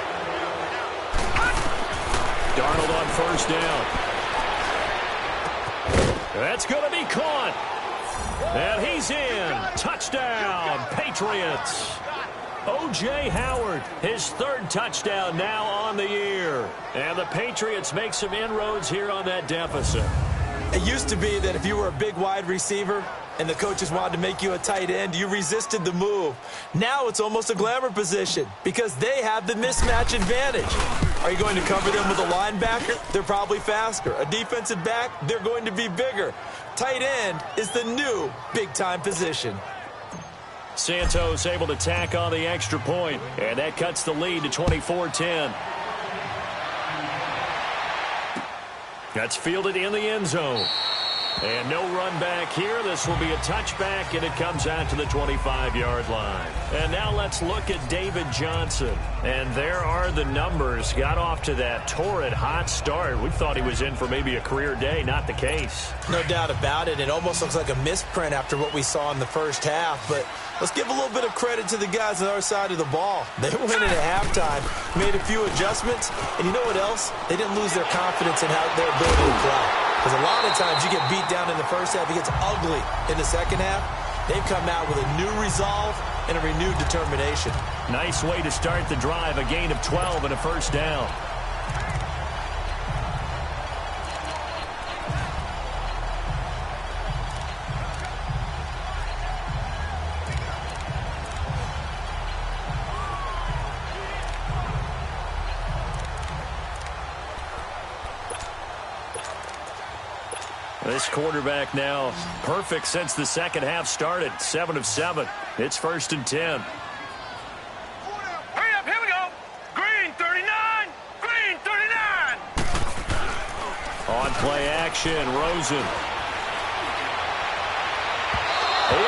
Darnold on 1st down. That's going to be caught. And he's in. Touchdown, Patriots. O.J. Howard, his 3rd touchdown now on the year. And the Patriots make some inroads here on that deficit. It used to be that if you were a big wide receiver and the coaches wanted to make you a tight end, you resisted the move. Now it's almost a glamour position because they have the mismatch advantage. Are you going to cover them with a linebacker? They're probably faster. A defensive back? They're going to be bigger. Tight end is the new big-time position. Santos able to tack on the extra point, and that cuts the lead to 24-10. That's fielded in the end zone. And no run back here. This will be a touchback, and it comes out to the 25-yard line. And now let's look at David Johnson. And there are the numbers. Got off to that torrid hot start. We thought he was in for maybe a career day. Not the case. No doubt about it. It almost looks like a misprint after what we saw in the first half. But let's give a little bit of credit to the guys on our side of the ball. They went in at halftime, made a few adjustments, and you know what else? They didn't lose their confidence in how their ability to play. Because a lot of times you get beat down in the first half, it gets ugly in the second half. They've come out with a new resolve, and a renewed determination. Nice way to start the drive, a gain of 12 and a first down. This quarterback now perfect since the second half started. 7 of 7. It's 1st and 10. Hurry up, here we go. Green 39. Green 39. On play action, Rosen.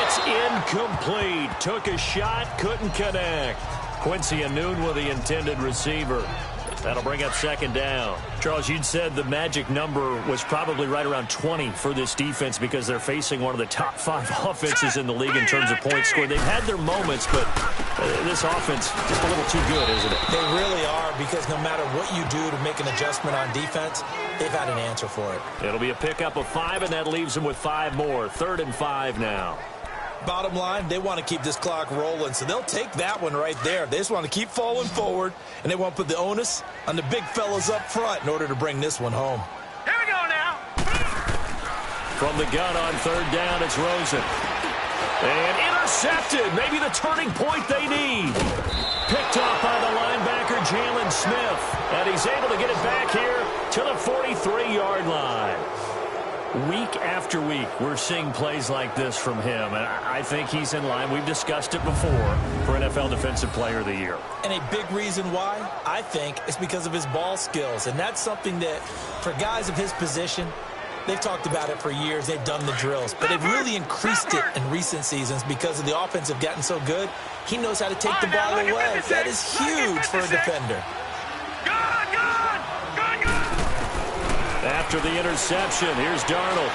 It's incomplete. Took a shot, couldn't connect. Quincy Anoon with the intended receiver. That'll bring up 2nd down. Charles, you'd said the magic number was probably right around 20 for this defense because they're facing one of the top 5 offenses in the league in terms of points scored. They've had their moments, but this offense just a little too good, isn't it? They really are, because no matter what you do to make an adjustment on defense, they've had an answer for it. It'll be a pickup of 5, and that leaves them with 5 more. 3rd and 5 now. Bottom line, they want to keep this clock rolling, so they'll take that one right there. They just want to keep falling forward, and they want to put the onus on the big fellas up front in order to bring this one home. Here we go now. From the gun on 3rd down, it's Rosen. And intercepted. Maybe the turning point they need. Picked off by the linebacker, Jalen Smith. And he's able to get it back here to the 43-yard line. Week after week, we're seeing plays like this from him, and I think he's in line. We've discussed it before for NFL Defensive Player of the Year. And a big reason why, I think, is because of his ball skills. And that's something that, for guys of his position, they've talked about it for years. They've done the drills. But they've really increased it in recent seasons because of the offense have gotten so good. He knows how to take the ball away. That is huge for a defender. After the interception, here's Darnold.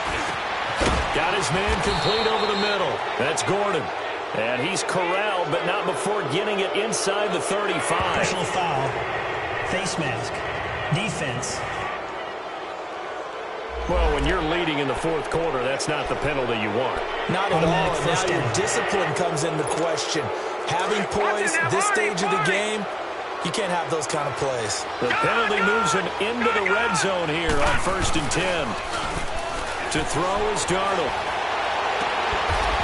Got his man complete over the middle. That's Gordon. And he's corralled, but not before getting it inside the 35. Personal foul. Face mask. Defense. Well, when you're leading in the 4th quarter, that's not the penalty you want. Not at all. And now your discipline comes into question. Having poise this stage of the game, you can't have those kind of plays. The penalty moves him into the red zone here on 1st and 10. To throw is Darnold.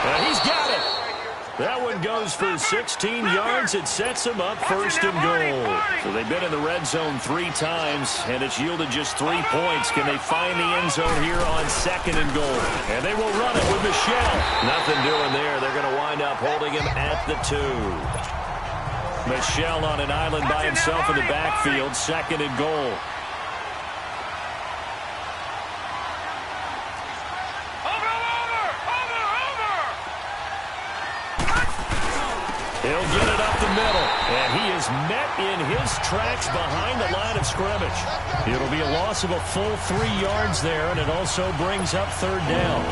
And he's got it. That one goes for 16 yards. It sets him up 1st and goal. So they've been in the red zone 3 times, and it's yielded just 3 points. Can they find the end zone here on 2nd and goal? And they will run it with Michelle. Nothing doing there. They're going to wind up holding him at the 2. Michelle on an island by himself in the backfield, 2nd and goal. He'll get it up the middle, and he is met in his tracks behind the line of scrimmage. It'll be a loss of a full 3 yards there, and it also brings up 3rd down.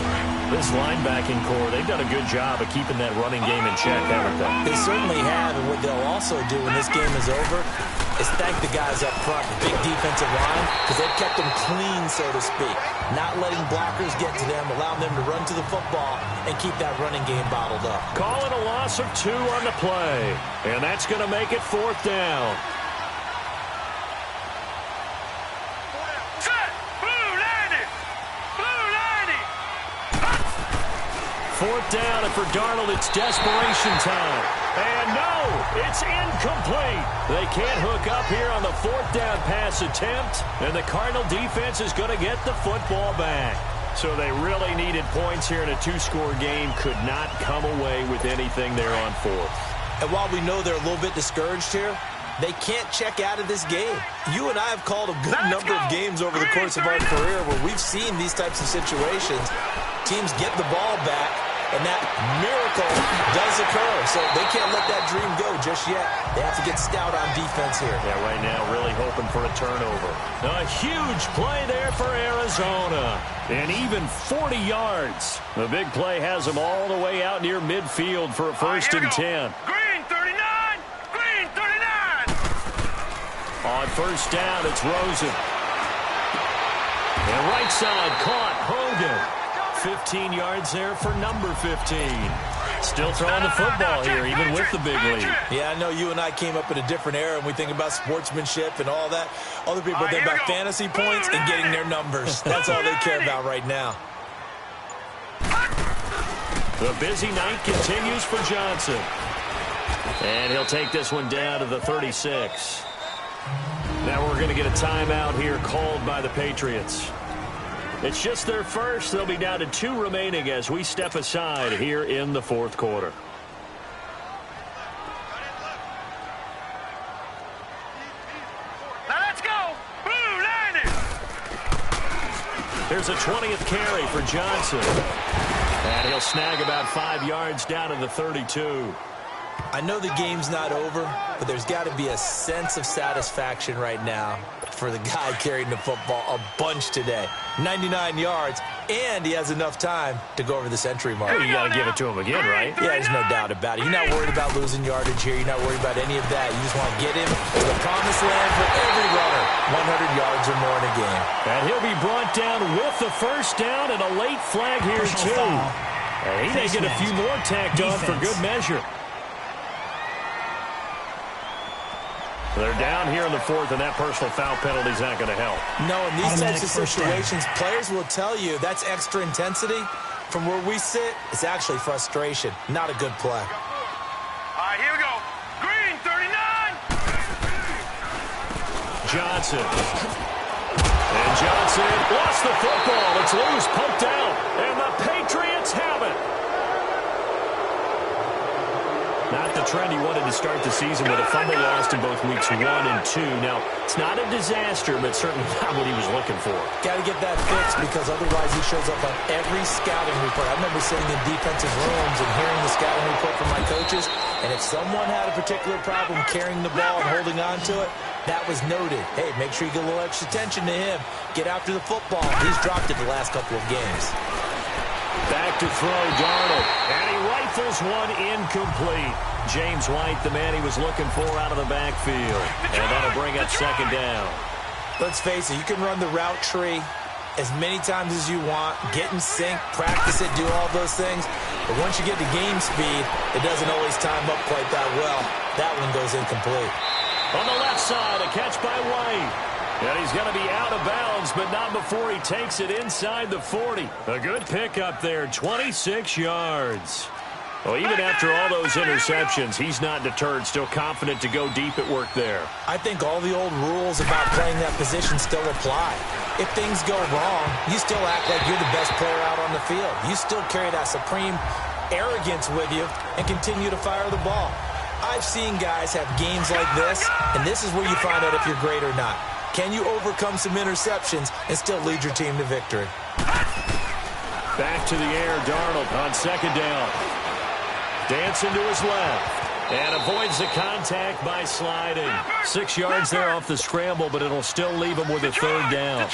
This linebacking core, they've done a good job of keeping that running game in check, haven't they? They certainly have, and what they'll also do when this game is over is thank the guys up front, the big defensive line, because they've kept them clean, so to speak. Not letting blockers get to them, allowing them to run to the football and keep that running game bottled up. Call it a loss of 2 on the play, and that's going to make it 4th down. Set. Blue 90. Blue 90. 4th down, and for Darnold, it's desperation time. And no, it's incomplete. They can't hook up here on the 4th down pass attempt, and the Cardinal defense is going to get the football back. So they really needed points here in a 2-score game. Could not come away with anything there on 4th. And while we know they're a little bit discouraged here, they can't check out of this game. You and I have called a good number of games over the course of our career where we've seen these types of situations. Teams get the ball back, and that miracle does occur. So they can't let that dream go just yet. They have to get stout on defense here. Yeah, right now really hoping for a turnover. A huge play there for Arizona. And even 40 yards. The big play has them all the way out near midfield for a 1st and 10. Green 39. Green 39. On 1st down, it's Rosen. And right side caught Hogan. 15 yards there for number 15. Still throwing the football here, even with the big lead. Yeah, I know you and I came up in a different era, and we think about sportsmanship and all that. Other people think about fantasy points and getting their numbers. That's all they care about right now. The busy night continues for Johnson. And he'll take this one down to the 36. Now we're going to get a timeout here called by the Patriots. It's just their first. They'll be down to 2 remaining as we step aside here in the fourth quarter. Now let's go. Blue landing. There's a 20th carry for Johnson. And he'll snag about 5 yards down to the 32. I know the game's not over, but there's got to be a sense of satisfaction right now for the guy carrying the football a bunch today. 99 yards, and he has enough time to go over the century mark. Well, you got to give it to him again, right? Yeah, there's no doubt about it. You're not worried about losing yardage here. You're not worried about any of that. You just want to get him to the promised land for every runner. 100 yards or more in a game. And he'll be brought down with the first down and a late flag here, too. And he may get a few more tacked on for good measure. They're down here in the fourth, and that personal foul penalty is not going to help. No, in these types of situations, players will tell you that's extra intensity. From where we sit, it's actually frustration. Not a good play. All right, here we go. Green, 39. Johnson. And Johnson lost the football. It's loose, pumped out, and the Patriots have it. Not the trend he wanted to start the season with a fumble lost in both weeks 1 and 2. Now, it's not a disaster, but certainly not what he was looking for. Got to get that fixed because otherwise he shows up on every scouting report. I remember sitting in defensive rooms and hearing the scouting report from my coaches, and if someone had a particular problem carrying the ball and holding on to it, that was noted. Hey, make sure you get a little extra attention to him. Get after the football. He's dropped it the last couple of games. Back to throw, Darnold. And he rifles one incomplete. James White, the man he was looking for out of the backfield. And that'll bring up second down. Let's face it, you can run the route tree as many times as you want, get in sync, practice it, do all those things. But once you get to game speed, it doesn't always time up quite that well. That one goes incomplete. On the left side, a catch by White. And he's going to be out of bounds, but not before he takes it inside the 40. A good pickup there, 26 yards. Well, even after all those interceptions, he's not deterred, still confident to go deep at work there. I think all the old rules about playing that position still apply. If things go wrong, you still act like you're the best player out on the field. You still carry that supreme arrogance with you and continue to fire the ball. I've seen guys have games like this, and this is where you find out if you're great or not. Can you overcome some interceptions and still lead your team to victory? Back to the air, Darnold on second down. Dancing to his left. And avoids the contact by sliding. 6 yards there off the scramble, but it'll still leave him with a third down.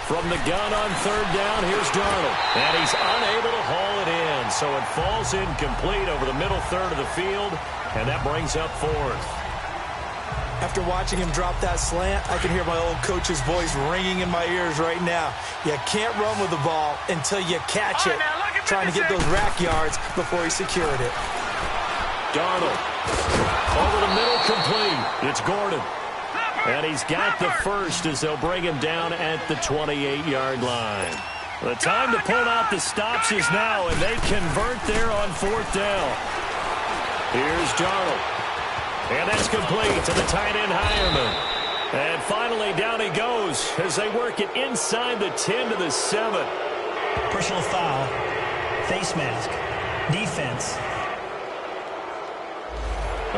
From the gun on third down, here's Darnold. And he's unable to haul it in, so it falls incomplete over the middle third of the field, and that brings up fourth. After watching him drop that slant, I can hear my old coach's voice ringing in my ears right now. You can't run with the ball until you catch it, trying to get those rack yards before he secured it. Darnold over the middle, complete. It's Gordon. And he's got the first as they'll bring him down at the 28-yard line. The time to pull out the stops is now, and they convert there on fourth down. Here's Darnold. And that's complete to the tight end, Hireman. And finally, down he goes as they work it inside the 10 to the 7. Personal foul, face mask, defense.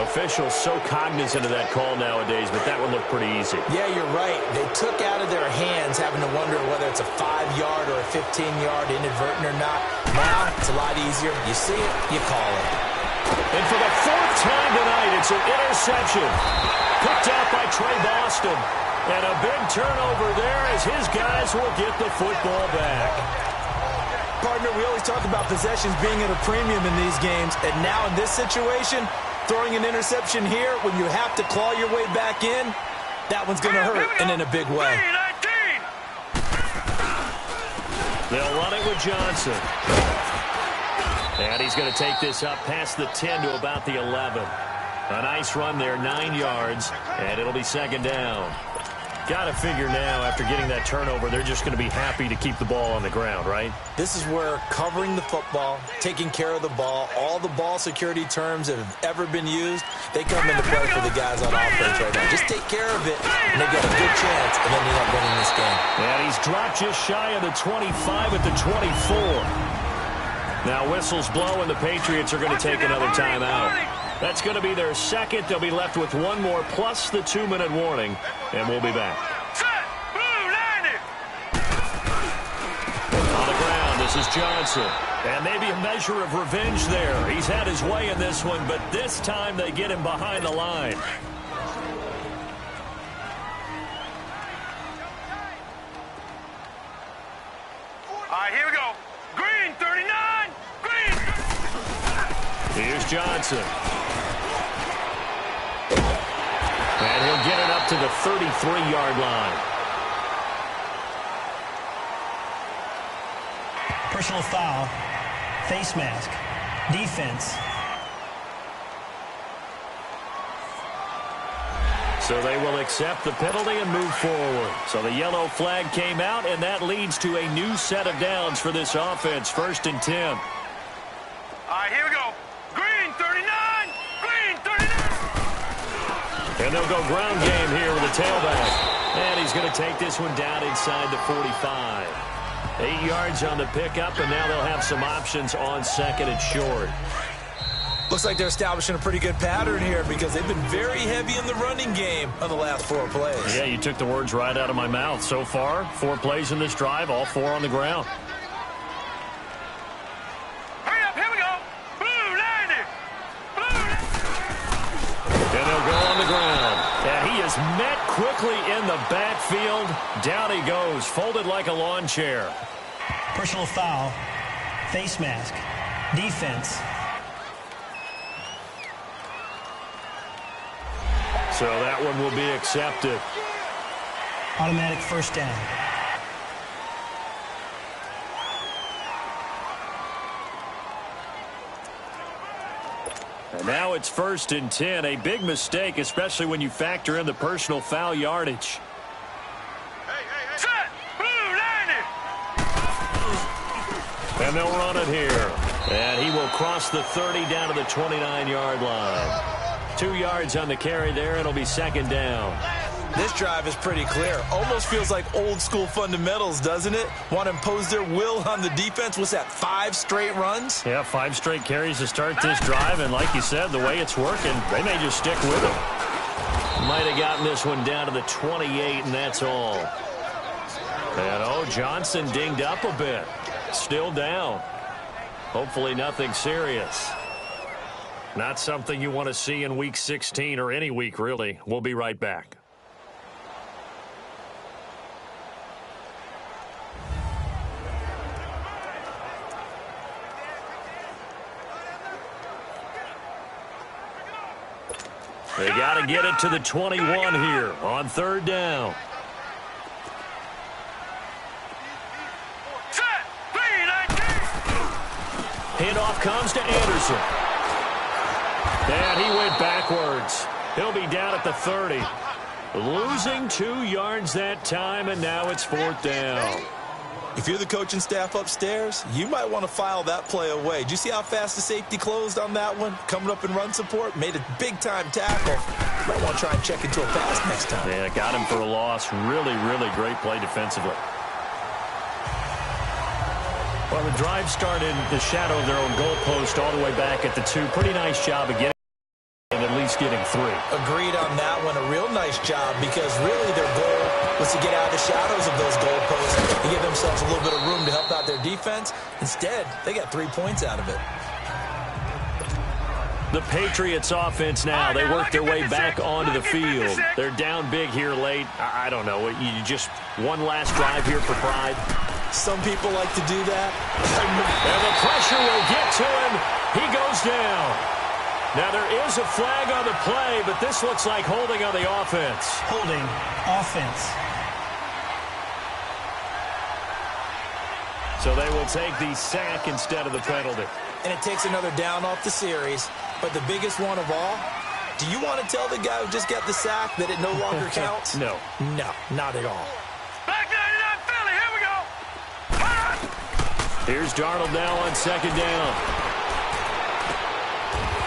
Officials so cognizant of that call nowadays, but that one looked pretty easy. Yeah, you're right. They took out of their hands having to wonder whether it's a 5-yard or a 15-yard inadvertent or not. Now, it's a lot easier. You see it, you call it. And for the fourth time tonight, it's an interception. Picked out by Trey Boston. And a big turnover there as his guys will get the football back. Partner, we always talk about possessions being at a premium in these games. And now in this situation, throwing an interception here when you have to claw your way back in, That one's going to hurt, and in a big way. They'll run it with Johnson. And he's going to take this up past the 10 to about the 11. A nice run there, 9 yards, and it'll be second down. Got to figure now, after getting that turnover, they're just going to be happy to keep the ball on the ground, right? This is where covering the football, taking care of the ball, all the ball security terms that have ever been used, they come into play for the guys on offense right now. Just take care of it, and they get a good chance, and then they end up winning this game. And he's dropped just shy of the 25 at the 24. Now whistles blow, and the Patriots are going to take another timeout. That's going to be their second. They'll be left with one more plus the 2-minute warning, and we'll be back. On the ground, this is Johnson. And maybe a measure of revenge there. He's had his way in this one, but this time they get him behind the line. All right, here we go. Green, 39. Green. Here's Johnson. And he'll get it up to the 33-yard line. Personal foul. Face mask. Defense. So they will accept the penalty and move forward. So the yellow flag came out, and that leads to a new set of downs for this offense. 1st and 10. All right, here we go. Green, 39. Green, 39. And they'll go ground game here with a tailback. And he's going to take this one down inside the 45. 8 yards on the pickup, and now they'll have some options on second and short. Looks like they're establishing a pretty good pattern here because they've been very heavy in the running game on the last 4 plays. Yeah, you took the words right out of my mouth. So far, 4 plays in this drive, all 4 on the ground. Hurry up, here we go. Blue, 90. Blue. And they'll go on the ground. And he is met quickly in the backfield. Down he goes, folded like a lawn chair. Personal foul. Face mask. Defense. So that one will be accepted. Automatic first down. And now it's 1st and 10. A big mistake, especially when you factor in the personal foul yardage. Set. Blue, 90. And they'll run it here. And he will cross the 30 down to the 29-yard line. 2 yards on the carry there. It'll be second down. This drive is pretty clear. Almost feels like old school fundamentals, doesn't it? Want to impose their will on the defense. What's that, 5 straight runs? Yeah, 5 straight carries to start this drive. And like you said, the way it's working, they may just stick with it. Might have gotten this one down to the 28, and that's all. And, Johnson dinged up a bit. Still down. Hopefully nothing serious. Not something you want to see in Week 16 or any week, really. We'll be right back. They got to get it to the 21 here on 3rd down. Set. Green, 19. Handoff comes to Anderson. And he went backwards. He'll be down at the 30. Losing 2 yards that time, and now it's 4th down. If you're the coaching staff upstairs, you might want to file that play away. Did you see how fast the safety closed on that one? Coming up in run support, made a big-time tackle. Might want to try and check into a pass next time. Yeah, got him for a loss. Really, really great play defensively. Well, the drive started in the shadow of their own goalpost all the way back at the 2. Pretty nice job of getting and at least getting 3. Agreed on that one. A real nice job because really their goal was to get out of the shadows of those goalposts and give themselves a little bit of room to help out their defense. Instead, they got 3 points out of it. The Patriots offense now, they work their way back onto the field. They're down big here late. I don't know. You just one last drive here for pride. Some people like to do that. And the pressure will get to him. He goes down. Now there is a flag on the play, but this looks like holding on the offense. Holding offense. So they will take the sack instead of the penalty. And it takes another down off the series. But the biggest one of all, do you want to tell the guy who just got the sack that it no longer counts? No. No, not at all. Back 99 Philly, here we go. Here's Darnold now on second down.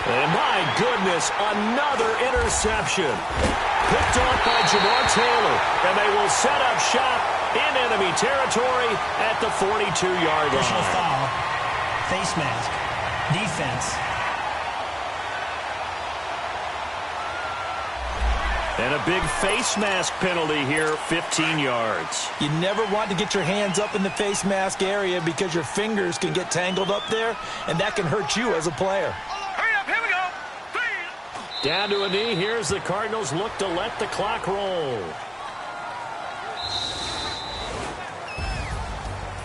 And my goodness, another interception. Picked off by Jamar Taylor. And they will set up shop in enemy territory at the 42-yard line. Personal foul. Face mask. Defense. And a big face mask penalty here, 15 yards. You never want to get your hands up in the face mask area because your fingers can get tangled up there, and that can hurt you as a player. Hurry up, here we go. 3. Down to a knee. Here's the Cardinals look to let the clock roll.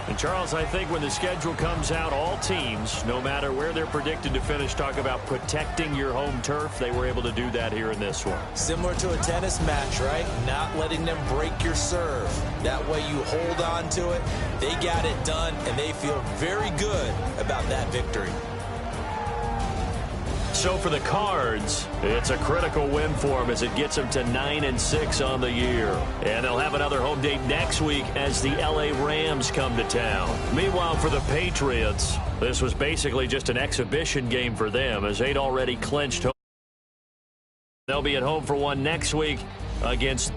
And Charles, I think when the schedule comes out, all teams, no matter where they're predicted to finish, talk about protecting your home turf. They were able to do that here in this one. Similar to a tennis match, right? Not letting them break your serve. That way you hold on to it. They got it done, and they feel very good about that victory. So for the Cards, it's a critical win for them as it gets them to 9-6 on the year. And they'll have another home date next week as the LA Rams come to town. Meanwhile, for the Patriots, this was basically just an exhibition game for them as they'd already clinched home. They'll be at home for one next week against